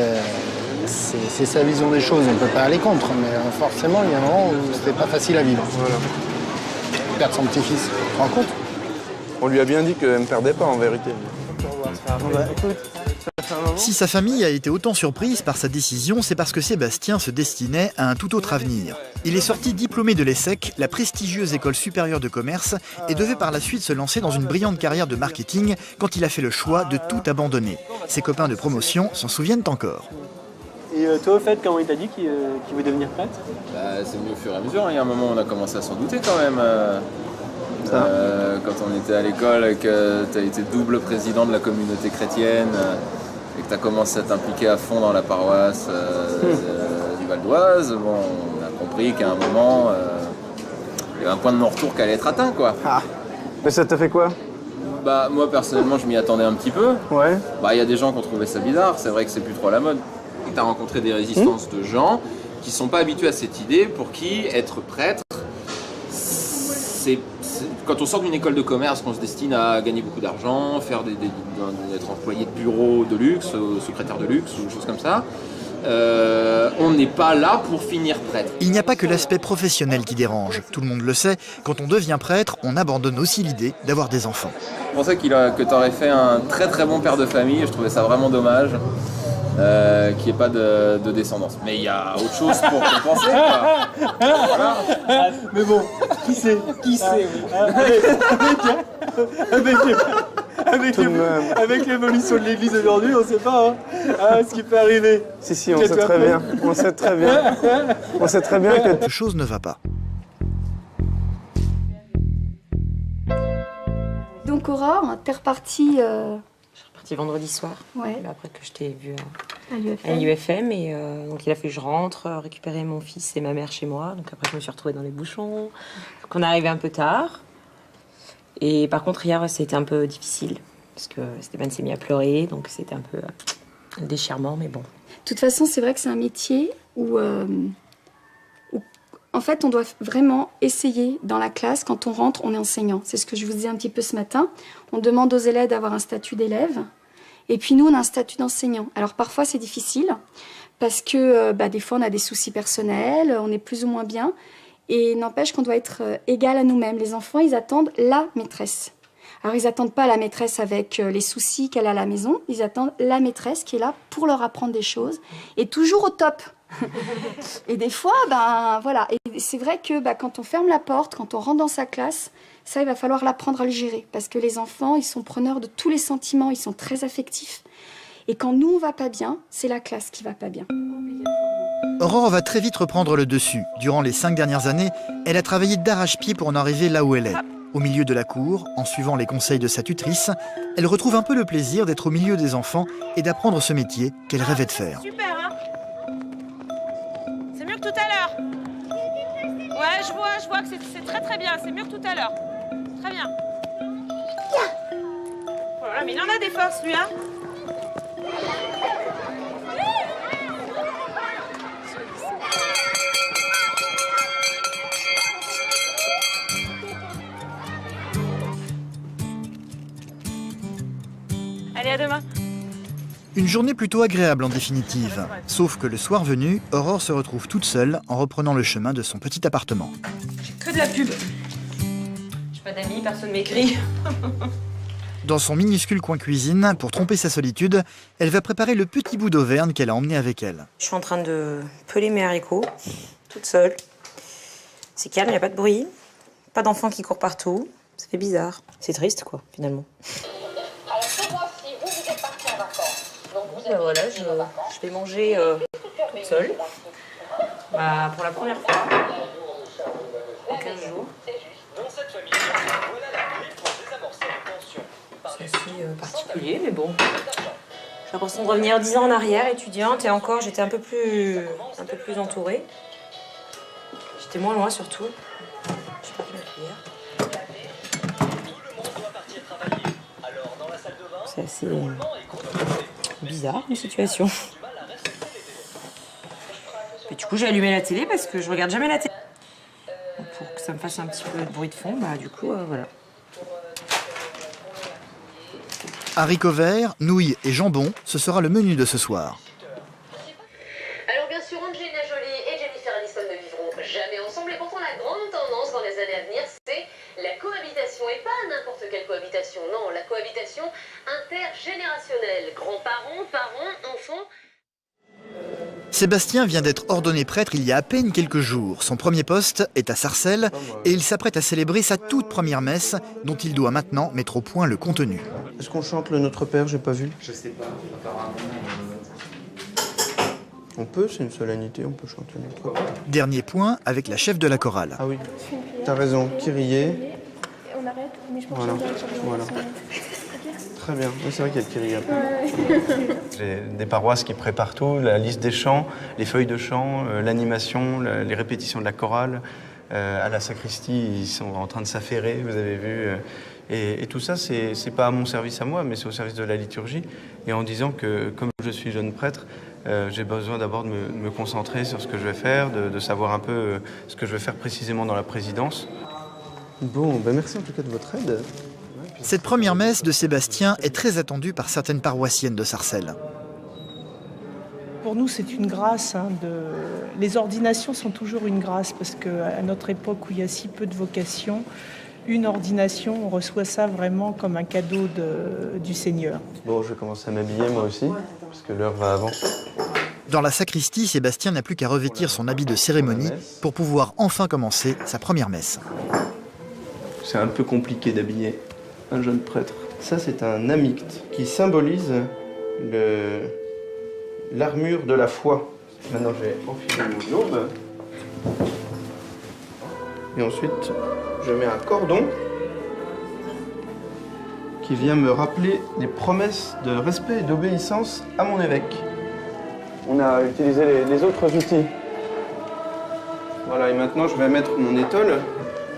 c'est sa vision des choses, on ne peut pas aller contre, mais forcément, il y a un moment où c'était pas facile à vivre. Voilà. Perdre son petit-fils, tu te rends compte? On lui a bien dit qu'elle ne me perdait pas, en vérité. Si sa famille a été autant surprise par sa décision, c'est parce que Sébastien se destinait à un tout autre avenir. Il est sorti diplômé de l'ESSEC, la prestigieuse école supérieure de commerce, et devait par la suite se lancer dans une brillante carrière de marketing quand il a fait le choix de tout abandonner. Ses copains de promotion s'en souviennent encore. Et toi, au fait, comment il t'a dit qu'il voulait devenir prêtre? C'est mieux au fur et à mesure. Il y a un moment où on a commencé à s'en douter quand même. Quand on était à l'école et que tu as été double président de la communauté chrétienne et que tu as commencé à t'impliquer à fond dans la paroisse du Val d'Oise, bon, on a compris qu'à un moment, il y avait un point de non-retour qui allait être atteint, quoi. Ah. Mais ça t'a fait quoi? Bah, moi, personnellement, je m'y attendais un petit peu. Ouais. Bah, y a des gens qui ont trouvé ça bizarre. C'est vrai que c'est plus trop à la mode. Tu as rencontré des résistances de gens qui ne sont pas habitués à cette idée, pour qui être prêtre, quand on sort d'une école de commerce, qu'on se destine à gagner beaucoup d'argent, être employé de bureau de luxe, secrétaire de luxe ou choses comme ça, on n'est pas là pour finir prêtre. Il n'y a pas que l'aspect professionnel qui dérange. Tout le monde le sait, quand on devient prêtre, on abandonne aussi l'idée d'avoir des enfants. Je pensais que tu aurais fait un très très bon père de famille, je trouvais ça vraiment dommage. Qu'il n'y ait pas de descendance. Mais il y a autre chose pour compenser, quoi. Voilà. Mais bon, qui sait avec l'évolution de l'église aujourd'hui, on ne sait pas ce qui peut arriver. Si, on sait très bien. On sait très bien. On sait très bien que quelque chose ne va pas. Donc Aurore, t'es repartie... Parti vendredi soir, ouais. Après que je t'ai vu à l'UFM. Et donc il a fallu que je rentre, récupérer mon fils et ma mère chez moi. Donc après je me suis retrouvée dans les bouchons. Donc on est arrivé un peu tard. Et par contre hier c'était un peu difficile. Parce que Stéphane s'est mis à pleurer. Donc c'était un peu un déchirement, mais bon. De toute façon c'est vrai que c'est un métier où en fait on doit vraiment essayer dans la classe. Quand on rentre, on est enseignant. C'est ce que je vous disais un petit peu ce matin. On demande aux élèves d'avoir un statut d'élève. Et puis nous, on a un statut d'enseignant. Alors parfois, c'est difficile parce que des fois, on a des soucis personnels, on est plus ou moins bien. Et n'empêche qu'on doit être égal à nous-mêmes. Les enfants, ils attendent la maîtresse. Alors, ils n'attendent pas la maîtresse avec les soucis qu'elle a à la maison. Ils attendent la maîtresse qui est là pour leur apprendre des choses. Et toujours au top. Et des fois, voilà. Et c'est vrai que quand on ferme la porte, quand on rentre dans sa classe, ça, il va falloir l'apprendre à le gérer. Parce que les enfants, ils sont preneurs de tous les sentiments, ils sont très affectifs. Et quand nous, on va pas bien, c'est la classe qui va pas bien. Aurore va très vite reprendre le dessus. Durant les 5 dernières années, elle a travaillé d'arrache-pied pour en arriver là où elle est. Au milieu de la cour, en suivant les conseils de sa tutrice, elle retrouve un peu le plaisir d'être au milieu des enfants et d'apprendre ce métier qu'elle rêvait de faire. Super, hein? C'est mieux que tout à l'heure. Ouais, je vois que c'est très très bien. C'est mieux que tout à l'heure. Très bien. Voilà, mais il en a des forces, lui, hein? Allez, à demain. Une journée plutôt agréable en définitive. Sauf que le soir venu, Aurore se retrouve toute seule en reprenant le chemin de son petit appartement. J'ai que de la pub. Je J'ai pas d'amis, personne m'écrit. Dans son minuscule coin cuisine, pour tromper sa solitude, elle va préparer le petit bout d'Auvergne qu'elle a emmené avec elle. Je suis en train de peler mes haricots, toute seule. C'est calme, il n'y a pas de bruit, pas d'enfants qui courent partout. Ça fait bizarre. C'est triste, quoi, finalement. Alors, ce mois-ci, vous êtes partis en vacances. Donc, vous êtes Voilà, je vais manger toute seule. Bah, pour la première fois. En 15 jours. C'est assez particulier, mais bon. J'ai l'impression de revenir 10 ans en arrière, étudiante, et encore, j'étais un peu plus entourée. J'étais moins loin, surtout. J'ai pas pris ma cuillère. C'est assez bizarre, une situation. Et du coup, j'ai allumé la télé parce que je regarde jamais la télé. Pour que ça me fasse un petit peu de bruit de fond, bah du coup, voilà. Haricots verts, nouilles et jambon, ce sera le menu de ce soir. Alors bien sûr, Angelina Jolie et Jennifer Aniston ne vivront jamais ensemble et pourtant la grande tendance dans les années à venir, c'est la cohabitation. Et pas n'importe quelle cohabitation, non, la cohabitation intergénérationnelle. Grands-parents, parents, enfants... Sébastien vient d'être ordonné prêtre il y a à peine quelques jours. Son premier poste est à Sarcelles et il s'apprête à célébrer sa toute première messe dont il doit maintenant mettre au point le contenu. Est-ce qu'on chante le Notre Père? J'ai pas vu. Je sais pas, apparemment. On peut, c'est une solennité, on peut chanter Notre Père. Dernier point avec la chef de la chorale. Ah oui, t'as raison, Kyrie. On arrête, mais je pense Voilà, voilà. Très bien, oui, c'est vrai qu'il y a le Kyrie après. J'ai des paroisses qui préparent tout, la liste des chants, les feuilles de chant, l'animation, les répétitions de la chorale. À la sacristie, ils sont en train de s'affairer, vous avez vu. Et tout ça, c'est pas à mon service à moi, mais c'est au service de la liturgie. Et en disant que, comme je suis jeune prêtre, j'ai besoin d'abord de me concentrer sur ce que je vais faire, de savoir un peu ce que je vais faire précisément dans la présidence. Bon, ben merci en tout cas de votre aide. Cette première messe de Sébastien est très attendue par certaines paroissiennes de Sarcelles. Pour nous, c'est une grâce. Les ordinations sont toujours une grâce parce qu'à notre époque où il y a si peu de vocations, une ordination, on reçoit ça vraiment comme un cadeau du Seigneur. Bon, je vais commencer à m'habiller moi aussi, parce que l'heure va avancer. Dans la sacristie, Sébastien n'a plus qu'à revêtir son habit de cérémonie pour pouvoir enfin commencer sa première messe. C'est un peu compliqué d'habiller un jeune prêtre. Ça, c'est un amicte qui symbolise l'armure de la foi. Maintenant, je vais enfiler mon aube. Et ensuite, je mets un cordon qui vient me rappeler les promesses de respect et d'obéissance à mon évêque. On a utilisé les autres outils. Voilà, et maintenant, je vais mettre mon étole,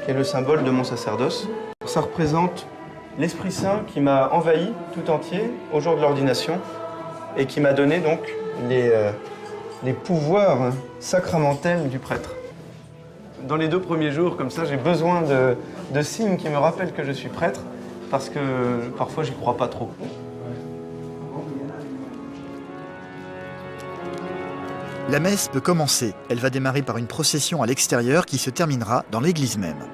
qui est le symbole de mon sacerdoce. Ça représente l'Esprit Saint qui m'a envahi tout entier au jour de l'ordination et qui m'a donné donc les pouvoirs sacramentels du prêtre. Dans les 2 premiers jours, comme ça, j'ai besoin de signes qui me rappellent que je suis prêtre parce que parfois, j'y crois pas trop. La messe peut commencer. Elle va démarrer par une procession à l'extérieur qui se terminera dans l'église même.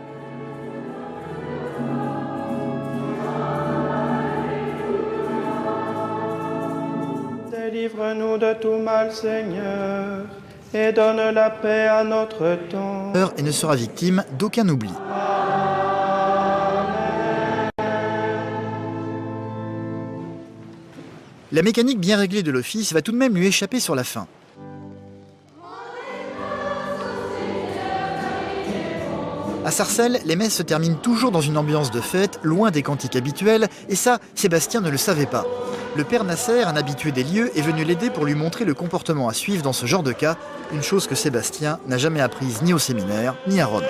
Délivre-nous de tout mal, Seigneur, et donne la paix à notre temps. Et ne sera victime d'aucun oubli. La mécanique bien réglée de l'office va tout de même lui échapper sur la fin. À Sarcelles, les messes se terminent toujours dans une ambiance de fête, loin des cantiques habituels, et ça, Sébastien ne le savait pas. Le père Nasser, un habitué des lieux, est venu l'aider pour lui montrer le comportement à suivre dans ce genre de cas, une chose que Sébastien n'a jamais apprise ni au séminaire, ni à Rome.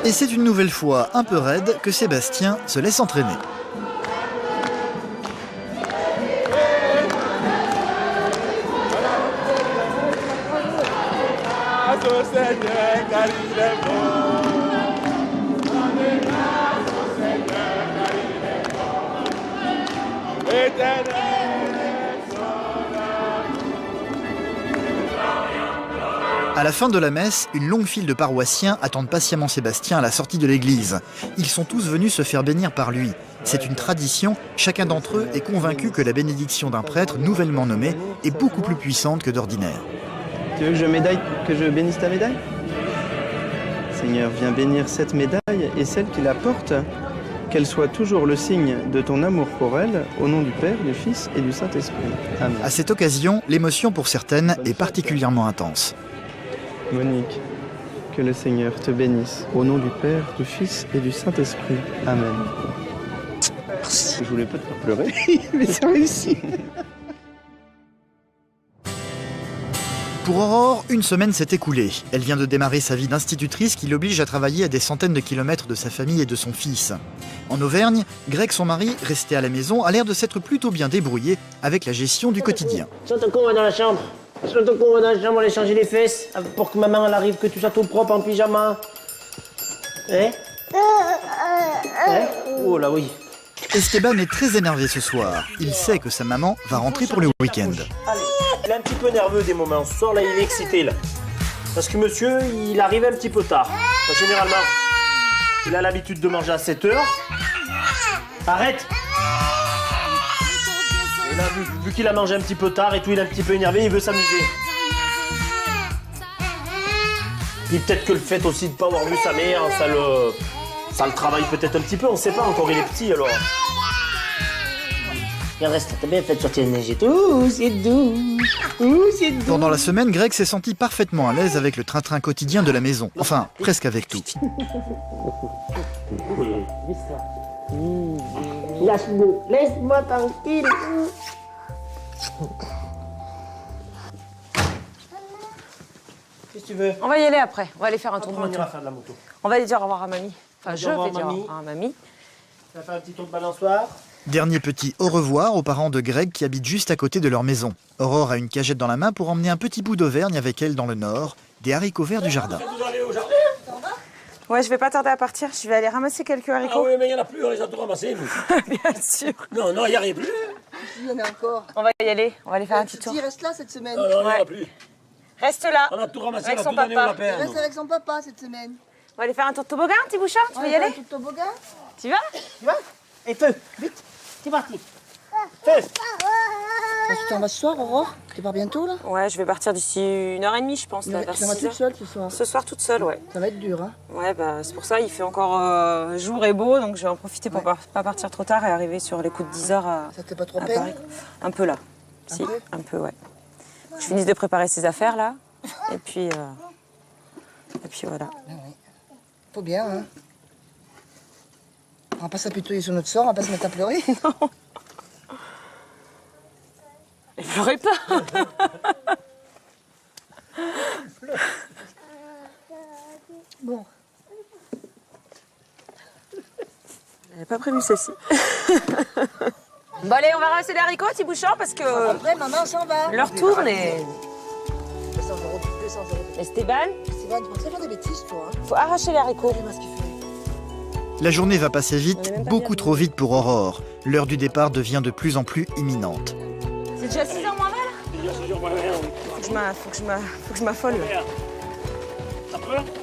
Et c'est une nouvelle fois un peu raide que Sébastien se laisse entraîner. À la fin de la messe, une longue file de paroissiens attendent patiemment Sébastien à la sortie de l'église. Ils sont tous venus se faire bénir par lui. C'est une tradition, chacun d'entre eux est convaincu que la bénédiction d'un prêtre nouvellement nommé est beaucoup plus puissante que d'ordinaire. Tu veux que je bénisse ta médaille? Seigneur, viens bénir cette médaille et celle qui la porte, qu'elle soit toujours le signe de ton amour pour elle, au nom du Père, du Fils et du Saint-Esprit. Amen. À cette occasion, l'émotion pour certaines est particulièrement intense. Monique, que le Seigneur te bénisse, au nom du Père, du Fils et du Saint-Esprit. Amen. Merci. Je voulais pas te faire pleurer, mais c'est réussi. Pour Aurore, une semaine s'est écoulée. Elle vient de démarrer sa vie d'institutrice qui l'oblige à travailler à des centaines de kilomètres de sa famille et de son fils. En Auvergne, Greg, son mari, resté à la maison, a l'air de s'être plutôt bien débrouillé avec la gestion du quotidien. Saute qu'on va dans la chambre. Saute qu'on va dans la chambre, aller changer les fesses pour que maman elle arrive, que tu sois tout propre en pyjama. Hein? Oh là oui. Esteban est très énervé ce soir. Il sait que sa maman va rentrer pour le week-end. Allez, il est un petit peu nerveux des moments. Ce soir là, il est excité là. Parce que monsieur, il arrive un petit peu tard. Généralement, il a l'habitude de manger à 7 h. Arrête! Et là, vu qu'il a mangé un petit peu tard et tout, il est un petit peu énervé, il veut s'amuser. Puis peut-être que le fait aussi de ne pas avoir vu sa mère, ça le travaille peut-être un petit peu, on ne sait pas encore, il est petit alors. Regarde, reste, t'as bien fait de sortir le neige et tout, c'est doux, c'est doux. Pendant la semaine, Greg s'est senti parfaitement à l'aise avec le train-train quotidien de la maison. Enfin, presque avec tout. Laisse-moi tranquille. Qu'est-ce que tu veux? On va y aller après. On va aller faire un tour de On moto. ira faire de la moto. On va aller dire au revoir à mamie. Enfin, je vais dire au revoir à mamie. Tu vas faire un petit tour de balançoire. Dernier petit au revoir aux parents de Greg qui habitent juste à côté de leur maison. Aurore a une cagette dans la main pour emmener un petit bout d'Auvergne avec elle dans le nord, des haricots verts du jardin. Vous allez au jardin? Ouais, je vais pas tarder à partir. Je vais aller ramasser quelques haricots. Ah oui, mais il n'y en a plus, on les a tous ramassés, nous. Bien sûr. Non, il n'y a rien plus. Il y en a encore. On va y aller. On va aller faire un petit tour. Il reste là cette semaine. Non, il n'y en a plus. Reste là. On a tout ramassé, avec on a son tout donné au papa. lapin. Il reste avec son papa cette semaine. On va aller faire un tour de toboggan, petit bouchard. Tu veux y aller? Un tour de toboggan. Tu vas? Tu vas? Et feu, vite. C'est parti. Feu. Tu t'en vas ce soir, Aurore? Tu pars bientôt là? Ouais, je vais partir d'ici 1h30, je pense. Tu vas toute seule ce soir? Ce soir, toute seule, ouais. Ça va être dur, hein? Ouais, bah c'est pour ça, il fait encore jour et beau, donc je vais en profiter pour pas partir trop tard et arriver sur les coups de 10 h à Ça te fait pas trop à peine? Paris. Un peu là. Si, un peu, ouais. Je finis de préparer ses affaires là, et puis voilà. Faut bien, hein? On va pas s'apitoyer sur notre sort, on va pas se mettre à pleurer. Non. Et pleurez pas. Bon. J'avais pas prévu celle-ci. Bon allez, on va ramasser des haricots, petit bouchard, parce que... Après, maman s'en va. L'heure tourne et... 200 euros. Esteban, Esteban, tu penses faire des bêtises, toi, hein? faut arracher les haricots. La journée va passer vite, beaucoup trop vite pour Aurore. L'heure du départ devient de plus en plus imminente. C'est déjà 6 h moins 20 là? Faut que je m'affole.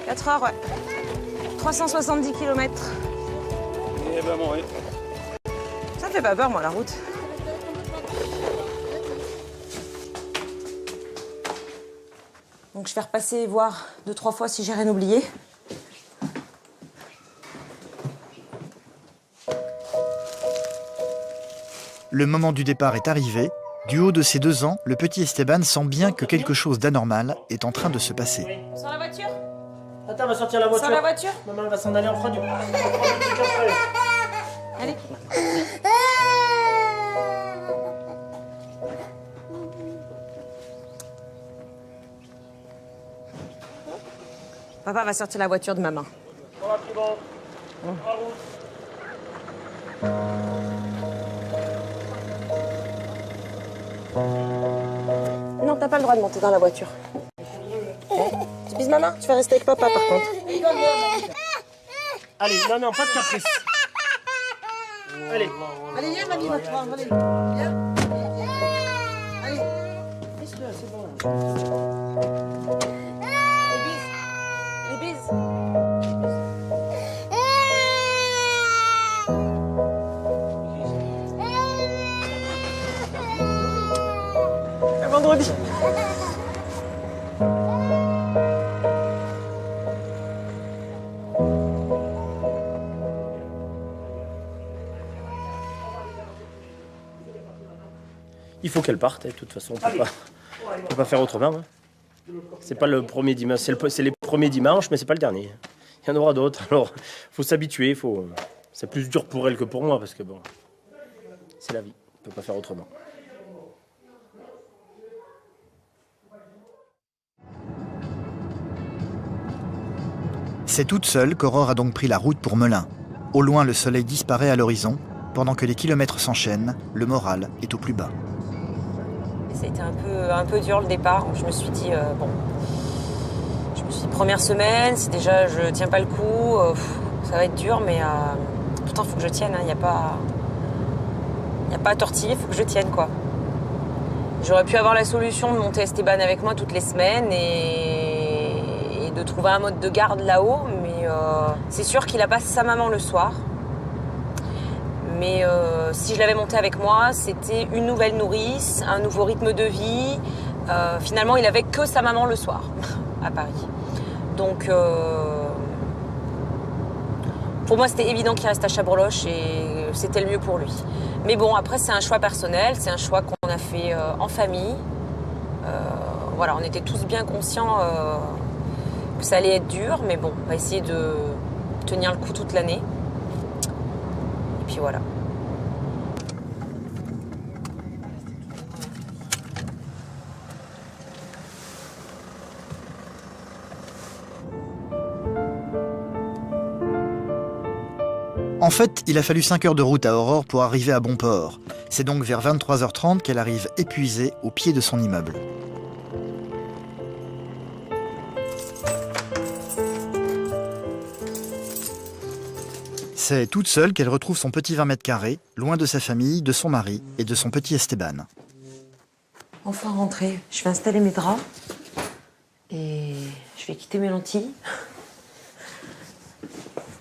4 heures, ouais. 370 km. Eh ben bon, oui. Ça me fait pas peur, moi, la route. Donc je vais repasser voir 2-3 fois si j'ai rien oublié. Le moment du départ est arrivé. Du haut de ses 2 ans, le petit Esteban sent bien que quelque chose d'anormal est en train de se passer. On sort la voiture? Attends, on va sortir la voiture. Sors la voiture? Maman elle va s'en aller en froid du Allez. Papa va sortir la voiture de maman. Non, t'as pas le droit de monter dans la voiture. Tu bises maman? Tu vas rester avec papa par contre. Allez, non, pas de caprice. Allez. Allez, viens, mamie va te prendre. Allez, viens. Allez. Laisse-le, c'est bon. Les bises. Vendredi. Il faut qu'elle parte, de toute façon, on peut pas faire autrement. Hein. C'est pas le premier dimanche, c'est les premiers dimanches, mais c'est pas le dernier. Il y en aura d'autres, alors faut s'habituer, c'est plus dur pour elle que pour moi, parce que bon, c'est la vie, on peut pas faire autrement. C'est toute seule qu'Aurore a donc pris la route pour Melun. Au loin, le soleil disparaît à l'horizon. Pendant que les kilomètres s'enchaînent, le moral est au plus bas. Ça a été un peu dur le départ. Je me suis dit, première semaine, si déjà je tiens pas le coup, ça va être dur, mais pourtant il faut que je tienne. Il n'y a pas à tortiller, il faut que je tienne, quoi. J'aurais pu avoir la solution de monter Esteban avec moi toutes les semaines et de trouver un mode de garde là-haut, mais c'est sûr qu'il n'a pas sa maman le soir. Mais si je l'avais monté avec moi, c'était une nouvelle nourrice, un nouveau rythme de vie. Finalement, il n'avait que sa maman le soir, à Paris. Donc, pour moi, c'était évident qu'il reste à Chabroloche et c'était le mieux pour lui. Mais bon, après, c'est un choix personnel, c'est un choix qu'on a fait en famille. Voilà, on était tous bien conscients que ça allait être dur, mais bon, on va essayer de tenir le coup toute l'année. Et puis voilà. En fait, il a fallu 5 heures de route à Aurore pour arriver à bon port. C'est donc vers 23h30 qu'elle arrive épuisée au pied de son immeuble. C'est toute seule qu'elle retrouve son petit 20 mètres carrés, loin de sa famille, de son mari et de son petit Esteban. Enfin rentrée, je vais installer mes draps et je vais quitter mes lentilles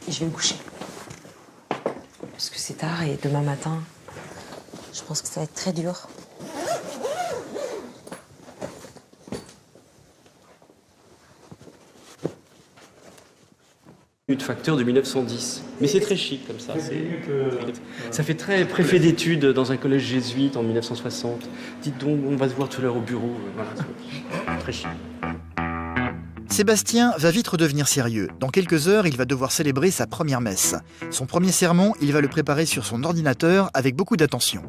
et je vais me coucher. Parce que c'est tard et demain matin, je pense que ça va être très dur. De facteur de 1910. Mais c'est très chic comme ça. Ça fait très préfet d'études dans un collège jésuite en 1960. Dites donc, on va se voir tout à l'heure au bureau. Voilà, très chic. Sébastien va vite redevenir sérieux. Dans quelques heures, il va devoir célébrer sa première messe. Son premier sermon, il va le préparer sur son ordinateur avec beaucoup d'attention.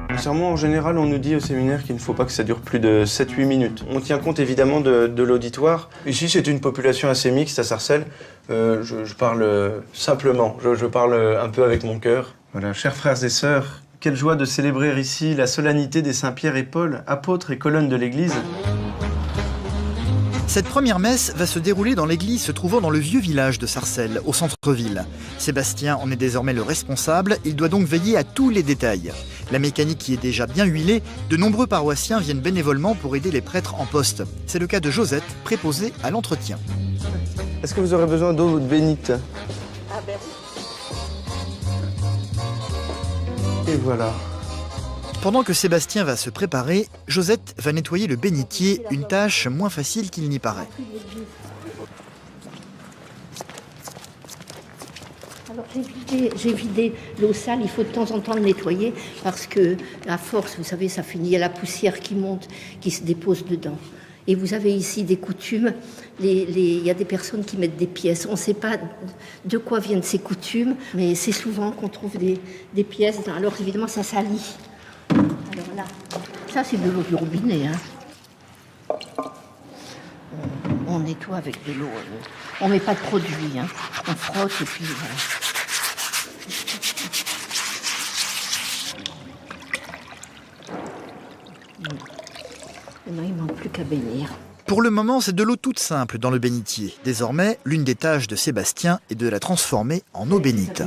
Le sermon, en général, on nous dit au séminaire qu'il ne faut pas que ça dure plus de 7-8 minutes. On tient compte évidemment de l'auditoire. Ici, c'est une population assez mixte à Sarcelles. Je parle simplement, je parle un peu avec mon cœur. Voilà, chers frères et sœurs, quelle joie de célébrer ici la solennité des saints Pierre et Paul, apôtres et colonnes de l'Église. Cette première messe va se dérouler dans l'église se trouvant dans le vieux village de Sarcelles, au centre-ville. Sébastien en est désormais le responsable, il doit donc veiller à tous les détails. La mécanique y est déjà bien huilée, de nombreux paroissiens viennent bénévolement pour aider les prêtres en poste. C'est le cas de Josette, préposée à l'entretien. Est-ce que vous aurez besoin d'eau bénite? Ah ben oui. Et voilà. Pendant que Sébastien va se préparer, Josette va nettoyer le bénitier, une tâche moins facile qu'il n'y paraît. Alors j'ai vidé l'eau sale, il faut de temps en temps le nettoyer parce que à force, vous savez, ça finit, il y a la poussière qui monte, qui se dépose dedans. Et vous avez ici des coutumes, il y a des personnes qui mettent des pièces. On ne sait pas de quoi viennent ces coutumes, mais c'est souvent qu'on trouve des pièces. Alors évidemment, ça salit. Alors là, ça c'est de l'eau du robinet. Hein. On nettoie avec de l'eau. On ne met pas de produit. Hein. On frotte et puis voilà. Maintenant, il ne manque plus qu'à bénir. Pour le moment, c'est de l'eau toute simple dans le bénitier. Désormais, l'une des tâches de Sébastien est de la transformer en eau bénite.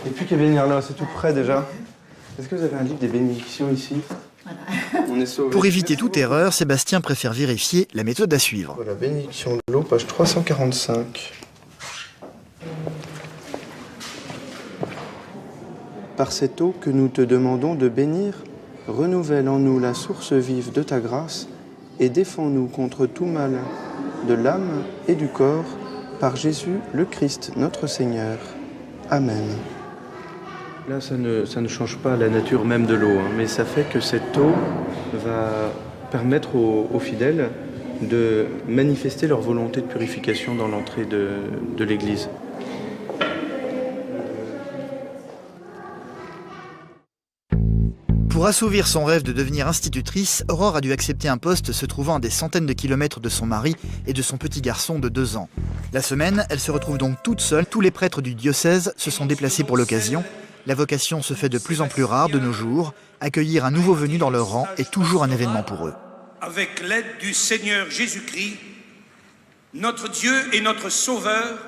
Et puis qu'à bénir là, c'est tout près déjà. Est-ce que vous avez un livre des bénédictions ici? On est sauvé. Pour éviter toute erreur, Sébastien préfère vérifier la méthode à suivre. Voilà, bénédiction de l'eau, page 345. Par cette eau que nous te demandons de bénir, renouvelle en nous la source vive de ta grâce et défends-nous contre tout mal de l'âme et du corps, par Jésus le Christ, notre Seigneur. Amen. Là, ça ne change pas la nature même de l'eau, mais ça fait que cette eau va permettre aux fidèles de manifester leur volonté de purification dans l'entrée de l'Église. Pour assouvir son rêve de devenir institutrice, Aurore a dû accepter un poste se trouvant à des centaines de kilomètres de son mari et de son petit garçon de 2 ans. La semaine, elle se retrouve donc toute seule. Tous les prêtres du diocèse se sont déplacés pour l'occasion. La vocation se fait de plus en plus rare de nos jours. Accueillir un nouveau venu dans leur rang est toujours un événement pour eux. Avec l'aide du Seigneur Jésus-Christ, notre Dieu et notre Sauveur,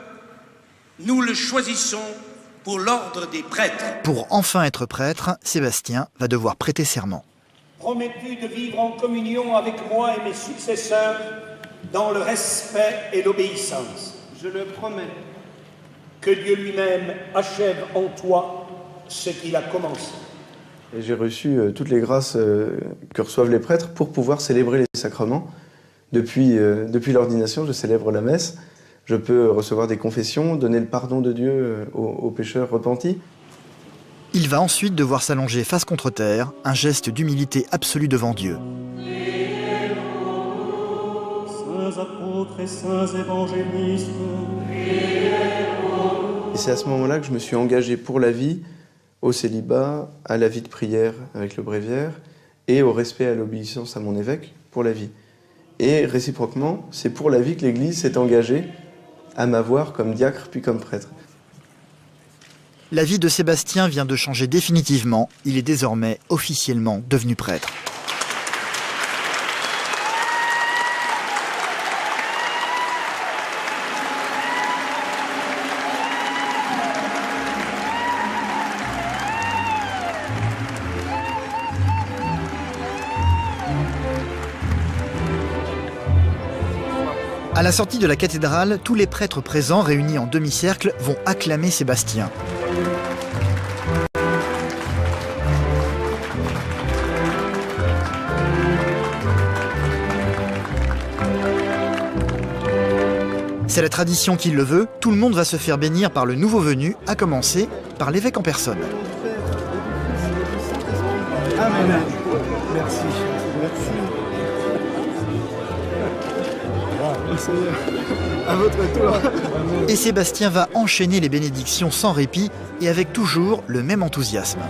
nous le choisissons pour l'ordre des prêtres. Pour enfin être prêtre, Sébastien va devoir prêter serment. Promets-tu de vivre en communion avec moi et mes successeurs dans le respect et l'obéissance? Je le promets. Que Dieu lui-même achève en toi ce qu'il a commencé. Et j'ai reçu toutes les grâces que reçoivent les prêtres pour pouvoir célébrer les sacrements. Depuis l'ordination, je célèbre la messe. Je peux recevoir des confessions, donner le pardon de Dieu aux pécheurs repentis. Il va ensuite devoir s'allonger face contre terre, un geste d'humilité absolue devant Dieu. Saints apôtres et saints évangélistes. Et c'est à ce moment-là que je me suis engagé pour la vie, au célibat, à la vie de prière avec le bréviaire et au respect et à l'obéissance à mon évêque pour la vie. Et réciproquement, c'est pour la vie que l'Église s'est engagée à m'avoir comme diacre puis comme prêtre. La vie de Sébastien vient de changer définitivement. Il est désormais officiellement devenu prêtre. À la sortie de la cathédrale, tous les prêtres présents, réunis en demi-cercle, vont acclamer Sébastien. C'est la tradition qui le veut, tout le monde va se faire bénir par le nouveau venu, à commencer par l'évêque en personne. Amen. Merci. À votre tour. Et Sébastien va enchaîner les bénédictions sans répit et avec toujours le même enthousiasme.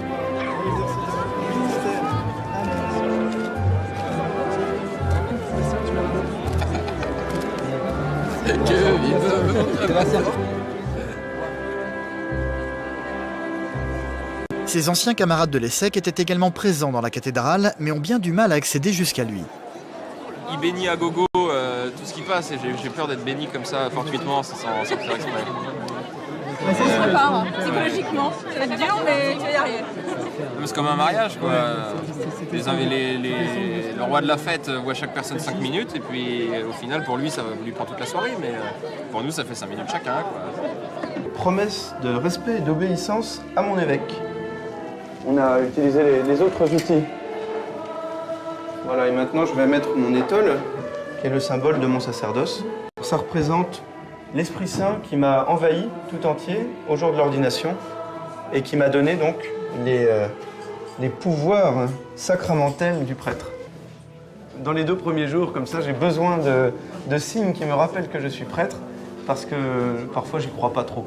Ses anciens camarades de l'ESSEC étaient également présents dans la cathédrale, mais ont bien du mal à accéder jusqu'à lui. Il bénit à gogo tout ce qui passe et j'ai peur d'être béni comme ça fortuitement sans faire exprès. On se prépare psychologiquement, ça va être dur mais tu vas y arriver. C'est comme un mariage quoi. Le roi de la fête voit chaque personne 5 minutes et puis au final pour lui ça lui prend toute la soirée mais pour nous ça fait 5 minutes chacun quoi. Promesse de respect et d'obéissance à mon évêque. On a utilisé les autres outils. Voilà, et maintenant je vais mettre mon étole, qui est le symbole de mon sacerdoce. Ça représente l'Esprit Saint qui m'a envahi tout entier au jour de l'ordination et qui m'a donné donc les pouvoirs sacramentels du prêtre. Dans les 2 premiers jours, comme ça, j'ai besoin de signes qui me rappellent que je suis prêtre, parce que parfois j'y crois pas trop.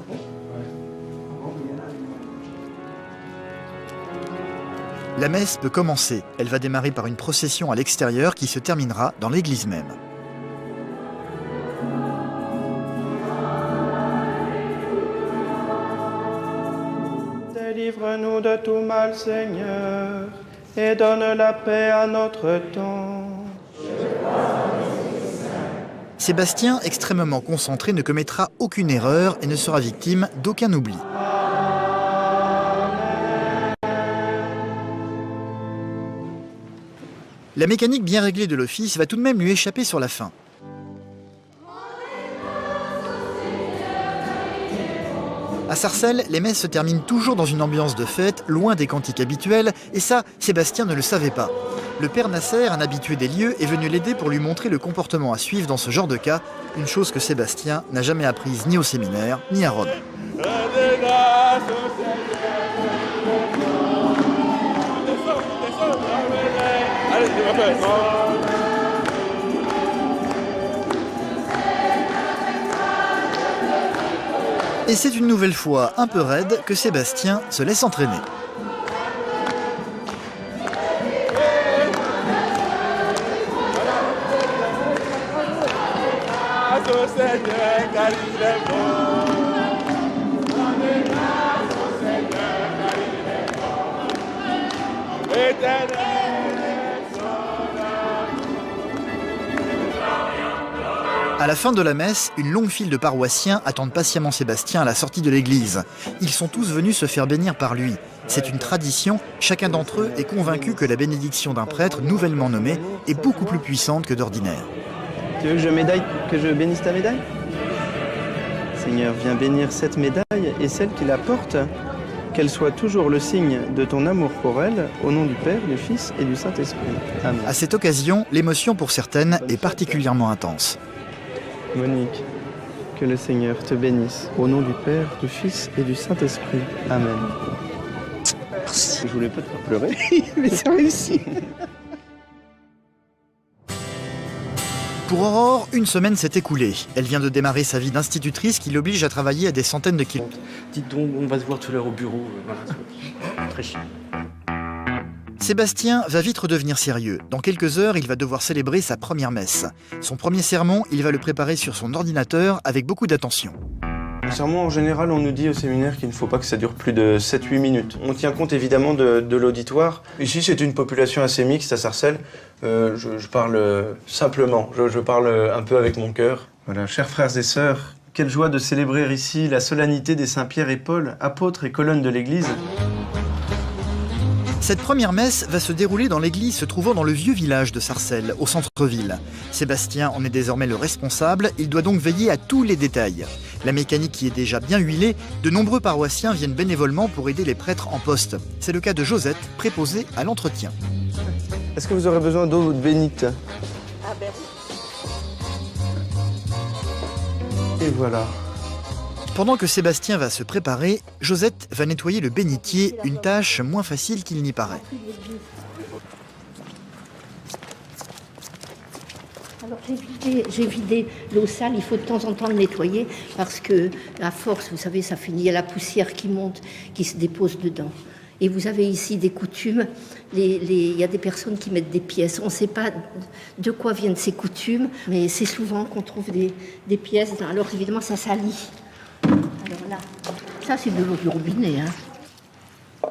La messe peut commencer. Elle va démarrer par une procession à l'extérieur qui se terminera dans l'église même. Délivre-nous de tout mal, Seigneur, et donne la paix à notre temps. Sébastien, extrêmement concentré, ne commettra aucune erreur et ne sera victime d'aucun oubli. La mécanique bien réglée de l'office va tout de même lui échapper sur la fin. À Sarcelles, les messes se terminent toujours dans une ambiance de fête, loin des cantiques habituels, et ça, Sébastien ne le savait pas. Le père Nasser, un habitué des lieux, est venu l'aider pour lui montrer le comportement à suivre dans ce genre de cas, une chose que Sébastien n'a jamais apprise ni au séminaire, ni à Rome. Et c'est une nouvelle fois un peu raide que Sébastien se laisse entraîner. À la fin de la messe, une longue file de paroissiens attendent patiemment Sébastien à la sortie de l'église. Ils sont tous venus se faire bénir par lui. C'est une tradition, chacun d'entre eux est convaincu que la bénédiction d'un prêtre nouvellement nommé est beaucoup plus puissante que d'ordinaire. Tu veux que je bénisse ta médaille? Seigneur, viens bénir cette médaille et celle qui la porte, qu'elle soit toujours le signe de ton amour pour elle, au nom du Père, du Fils et du Saint-Esprit. Amen. À cette occasion, l'émotion pour certaines est particulièrement intense. Monique, que le Seigneur te bénisse, au nom du Père, du Fils et du Saint-Esprit. Amen. Merci. Je voulais pas te faire pleurer, mais c'est réussi. Pour Aurore, une semaine s'est écoulée. Elle vient de démarrer sa vie d'institutrice qui l'oblige à travailler à des centaines de kilomètres. Dites donc, on va se voir tout à l'heure au bureau. Voilà, très chiant. Sébastien va vite redevenir sérieux. Dans quelques heures, il va devoir célébrer sa première messe. Son premier sermon, il va le préparer sur son ordinateur avec beaucoup d'attention. Un sermon, en général, on nous dit au séminaire qu'il ne faut pas que ça dure plus de 7-8 minutes. On tient compte évidemment de l'auditoire. Ici, c'est une population assez mixte à Sarcelles. Je parle simplement, je parle un peu avec mon cœur. Voilà, chers frères et sœurs, quelle joie de célébrer ici la solennité des saints Pierre et Paul, apôtres et colonnes de l'Église. Cette première messe va se dérouler dans l'église se trouvant dans le vieux village de Sarcelles, au centre-ville. Sébastien en est désormais le responsable, il doit donc veiller à tous les détails. La mécanique qui est déjà bien huilée, de nombreux paroissiens viennent bénévolement pour aider les prêtres en poste. C'est le cas de Josette, préposée à l'entretien. Est-ce que vous aurez besoin d'eau bénite? Ah ben oui. Et voilà. Pendant que Sébastien va se préparer, Josette va nettoyer le bénitier, une tâche moins facile qu'il n'y paraît. Alors j'ai vidé l'eau sale, il faut de temps en temps le nettoyer parce que à force, vous savez, ça finit, il y a la poussière qui monte, qui se dépose dedans. Et vous avez ici des coutumes, il y a des personnes qui mettent des pièces. On ne sait pas de quoi viennent ces coutumes, mais c'est souvent qu'on trouve des pièces. Alors évidemment, ça salit. Alors là, ça c'est de l'eau du robinet. Hein.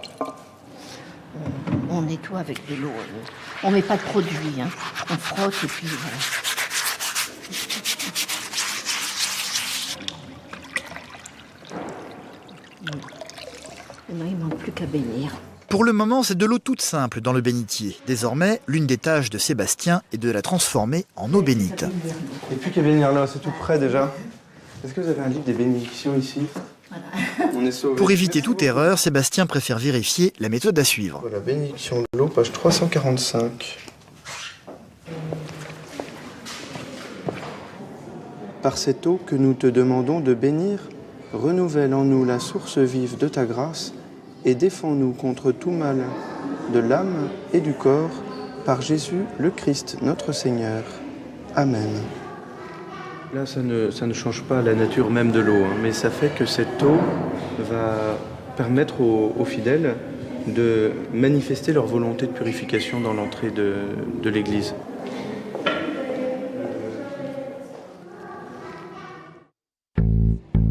On nettoie avec de l'eau. On ne met pas de produit. Hein. On frotte et puis voilà. Il ne manque plus qu'à bénir. Pour le moment, c'est de l'eau toute simple dans le bénitier. Désormais, l'une des tâches de Sébastien est de la transformer en eau bénite. Il n'y a plus qu'à bénir là, c'est tout près déjà. Est-ce que vous avez un livre des bénédictions ici? On est sauvés. Pour éviter toute erreur, Sébastien préfère vérifier la méthode à suivre. Voilà, bénédiction de l'eau, page 345. Par cette eau que nous te demandons de bénir, renouvelle en nous la source vive de ta grâce et défends-nous contre tout mal de l'âme et du corps, par Jésus le Christ, notre Seigneur. Amen. Là, ça ne change pas la nature même de l'eau, hein, mais ça fait que cette eau va permettre aux fidèles de manifester leur volonté de purification dans l'entrée de l'Église.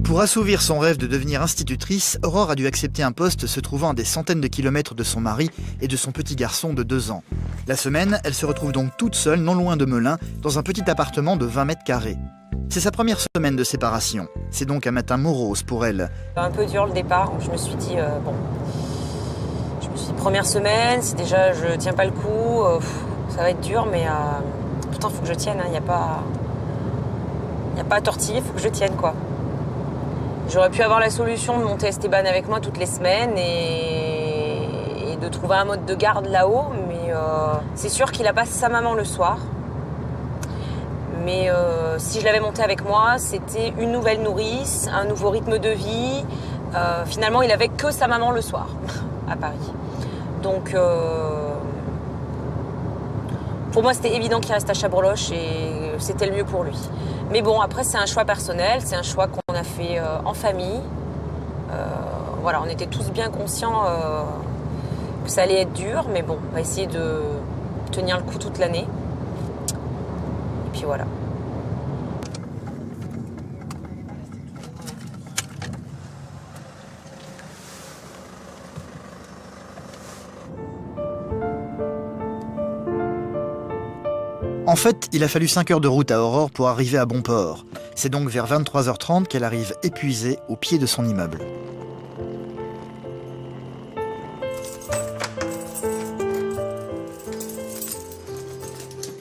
Pour Pour assouvir son rêve de devenir institutrice, Aurore a dû accepter un poste se trouvant à des centaines de kilomètres de son mari et de son petit garçon de 2 ans. La semaine, elle se retrouve donc toute seule, non loin de Melun, dans un petit appartement de 20 mètres carrés. C'est sa première semaine de séparation. C'est donc un matin morose pour elle. Un peu dur le départ, je me suis dit, première semaine, si déjà je tiens pas le coup, ça va être dur, mais putain, faut que je tienne, il n'y a pas à tortiller, faut que je tienne, quoi. J'aurais pu avoir la solution de monter Esteban avec moi toutes les semaines et de trouver un mode de garde là-haut, mais c'est sûr qu'il a pas sa maman le soir. Mais si je l'avais monté avec moi, c'était une nouvelle nourrice, un nouveau rythme de vie. Finalement, il avait que sa maman le soir, à Paris. Donc, pour moi, c'était évident qu'il reste à Chabroloche et c'était le mieux pour lui. Mais bon, après, c'est un choix personnel, c'est un choix qu'on a fait en famille. Voilà, on était tous bien conscients que ça allait être dur, mais bon, on va essayer de tenir le coup toute l'année. Et puis voilà. En fait, il a fallu 5 heures de route à Aurore pour arriver à bon port. C'est donc vers 23h30 qu'elle arrive épuisée au pied de son immeuble.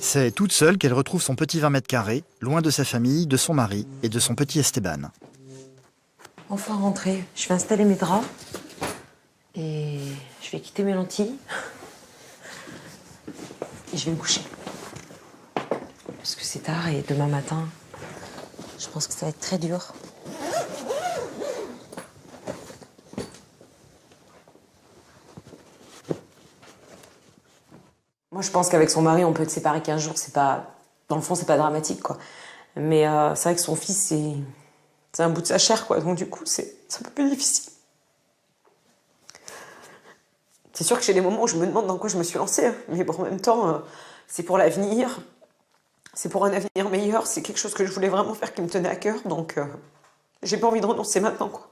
C'est toute seule qu'elle retrouve son petit 20 mètres carrés, loin de sa famille, de son mari et de son petit Esteban. Enfin rentrée, je vais installer mes draps et je vais quitter mes lentilles et je vais me coucher. Parce que c'est tard et demain matin, je pense que ça va être très dur. Moi, je pense qu'avec son mari, on peut être séparés 15 jours. C'est pas, dans le fond, c'est pas dramatique, quoi. Mais c'est vrai que son fils, c'est un bout de sa chair, quoi. Donc du coup, c'est un peu plus difficile. C'est sûr que j'ai des moments où je me demande dans quoi je me suis lancée. Mais bon, en même temps, c'est pour l'avenir. C'est pour un avenir meilleur, c'est quelque chose que je voulais vraiment faire qui me tenait à cœur, donc j'ai pas envie de renoncer maintenant, quoi.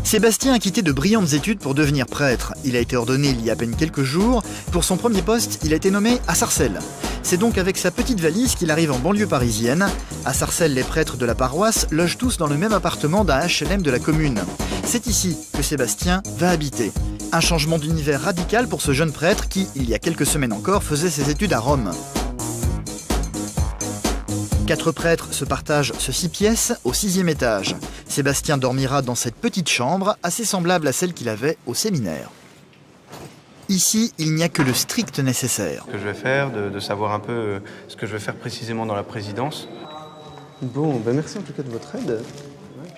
Sébastien a quitté de brillantes études pour devenir prêtre. Il a été ordonné il y a à peine quelques jours. Pour son premier poste, il a été nommé à Sarcelles. C'est donc avec sa petite valise qu'il arrive en banlieue parisienne. À Sarcelles, les prêtres de la paroisse logent tous dans le même appartement d'un HLM de la commune. C'est ici que Sébastien va habiter. Un changement d'univers radical pour ce jeune prêtre qui, il y a quelques semaines encore, faisait ses études à Rome. 4 prêtres se partagent ce 6 pièces au 6e étage. Sébastien dormira dans cette petite chambre, assez semblable à celle qu'il avait au séminaire. Ici, il n'y a que le strict nécessaire. Ce que je vais faire, de savoir un peu ce que je vais faire précisément dans la présidence. Bon, ben merci en tout cas de votre aide.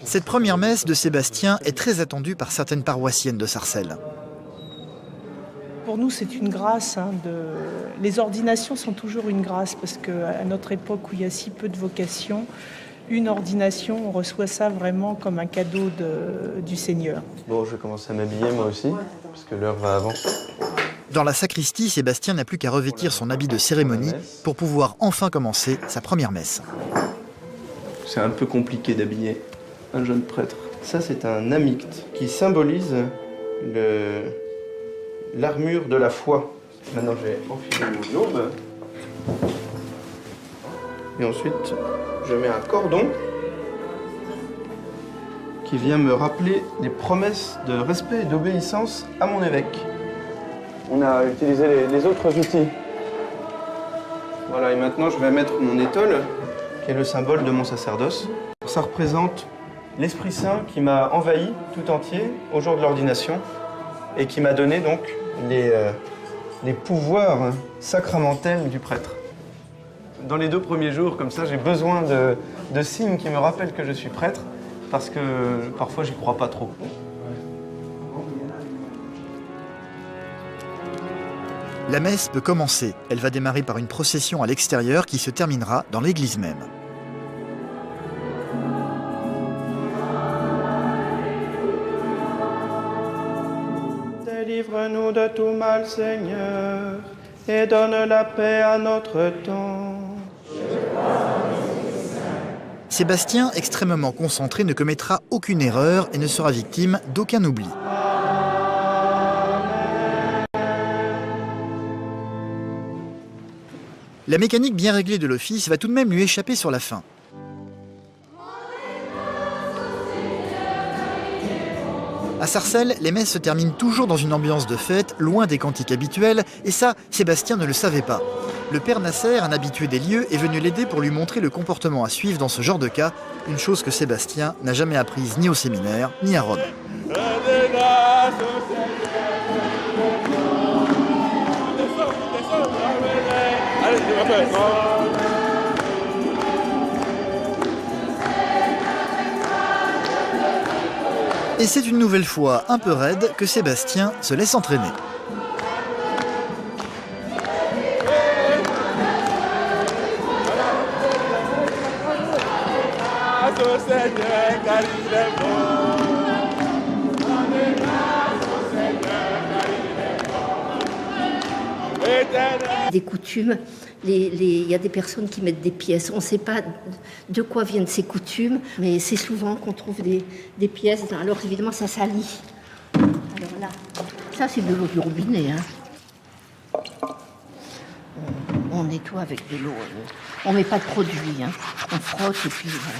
Cette première messe de Sébastien est très attendue par certaines paroissiennes de Sarcelles. Pour nous, c'est une grâce. Les ordinations sont toujours une grâce parce qu'à notre époque où il y a si peu de vocations, une ordination, on reçoit ça vraiment comme un cadeau du Seigneur. Bon, je vais commencer à m'habiller moi aussi, parce que l'heure va avant. Dans la sacristie, Sébastien n'a plus qu'à revêtir son habit de cérémonie pour pouvoir enfin commencer sa première messe. C'est un peu compliqué d'habiller un jeune prêtre. Ça, c'est un amicte qui symbolise l'armure de la foi. Maintenant, je vais enfiler mon aube. Et ensuite, je mets un cordon qui vient me rappeler les promesses de respect et d'obéissance à mon évêque. On a utilisé les autres outils. Voilà, et maintenant, je vais mettre mon étole, qui est le symbole de mon sacerdoce. Ça représente l'Esprit Saint qui m'a envahi tout entier au jour de l'ordination et qui m'a donné donc les pouvoirs sacramentels du prêtre. Dans les 2 premiers jours, comme ça, j'ai besoin de signes qui me rappellent que je suis prêtre, parce que parfois, j'y crois pas trop. La messe peut commencer. Elle va démarrer par une procession à l'extérieur qui se terminera dans l'église même. Délivre-nous de tout mal, Seigneur, et donne la paix à notre temps. Sébastien, extrêmement concentré, ne commettra aucune erreur et ne sera victime d'aucun oubli. La mécanique bien réglée de l'office va tout de même lui échapper sur la fin. À Sarcelles, les messes se terminent toujours dans une ambiance de fête, loin des cantiques habituels, et ça, Sébastien ne le savait pas. Le père Nasser, un habitué des lieux, est venu l'aider pour lui montrer le comportement à suivre dans ce genre de cas, une chose que Sébastien n'a jamais apprise ni au séminaire, ni à Rome. Et c'est une nouvelle fois un peu raide que Sébastien se laisse entraîner. Des coutumes, il y a des personnes qui mettent des pièces. On ne sait pas de quoi viennent ces coutumes, mais c'est souvent qu'on trouve des pièces. Alors évidemment, ça salit. Alors là, ça c'est de l'eau du robinet. Hein. On nettoie avec de l'eau. On ne met pas de produit. Hein. On frotte et puis voilà.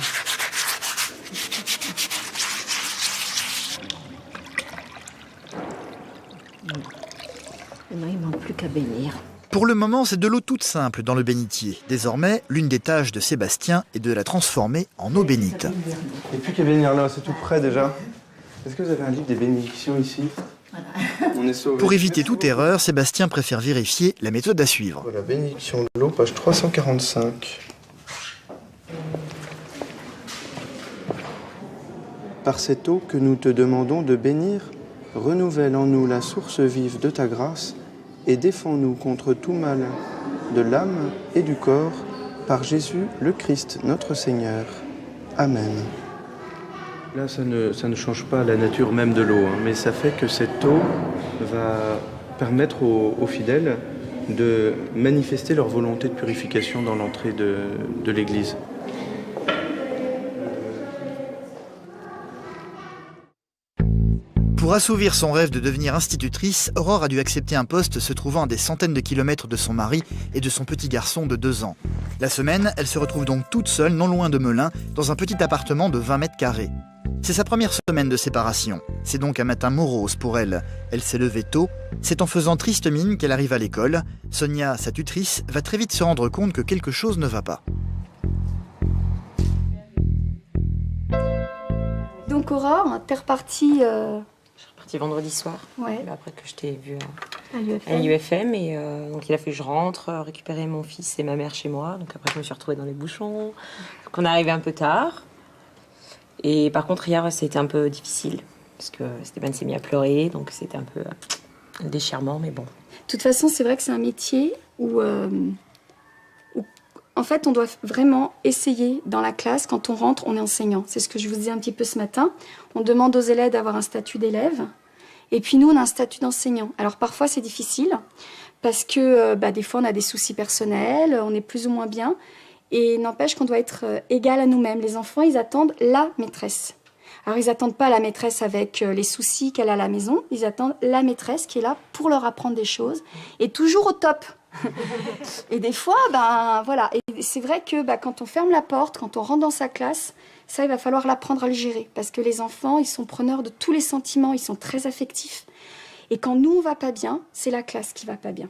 Maintenant, il ne manque plus qu'à bénir. Pour le moment, c'est de l'eau toute simple dans le bénitier. Désormais, l'une des tâches de Sébastien est de la transformer en eau bénite. Et puis qu'à bénir là, c'est tout près déjà. Est-ce que vous avez un livre des bénédictions ici? On est sauvé. Pour éviter toute erreur, Sébastien préfère vérifier la méthode à suivre. Voilà, bénédiction de l'eau, page 345. Par cette eau que nous te demandons de bénir, renouvelle en nous la source vive de ta grâce et défends-nous contre tout mal de l'âme et du corps, par Jésus le Christ notre Seigneur. Amen. Là, ça ne change pas la nature même de l'eau, hein, mais ça fait que cette eau va permettre aux fidèles de manifester leur volonté de purification dans l'entrée de l'Église. Pour assouvir son rêve de devenir institutrice, Aurore a dû accepter un poste se trouvant à des centaines de kilomètres de son mari et de son petit garçon de 2 ans. La semaine, elle se retrouve donc toute seule, non loin de Melun, dans un petit appartement de 20 mètres carrés. C'est sa première semaine de séparation. C'est donc un matin morose pour elle. Elle s'est levée tôt. C'est en faisant triste mine qu'elle arrive à l'école. Sonia, sa tutrice, va très vite se rendre compte que quelque chose ne va pas. Donc Aurore, t'es repartie... Parti vendredi soir, ouais. Après que je t'ai vu à l'UFM. Et donc il a fallu que je rentre, récupérer mon fils et ma mère chez moi. Donc après je me suis retrouvée dans les bouchons. Donc on est arrivé un peu tard. Et par contre hier c'était un peu difficile. Parce que Stéphane s'est mis à pleurer. Donc c'était un peu un déchirement, mais bon. De toute façon c'est vrai que c'est un métier où en fait on doit vraiment essayer dans la classe. Quand on rentre, on est enseignant. C'est ce que je vous disais un petit peu ce matin. On demande aux élèves d'avoir un statut d'élève. Et puis nous, on a un statut d'enseignant. Alors parfois, c'est difficile parce que des fois, on a des soucis personnels, on est plus ou moins bien. Et n'empêche qu'on doit être égal à nous-mêmes. Les enfants, ils attendent la maîtresse. Alors, ils n'attendent pas la maîtresse avec les soucis qu'elle a à la maison. Ils attendent la maîtresse qui est là pour leur apprendre des choses. Et toujours au top. Et des fois, voilà. Et c'est vrai que quand on ferme la porte, quand on rentre dans sa classe, ça, il va falloir l'apprendre à le gérer. Parce que les enfants, ils sont preneurs de tous les sentiments, ils sont très affectifs. Et quand nous, on va pas bien, c'est la classe qui va pas bien.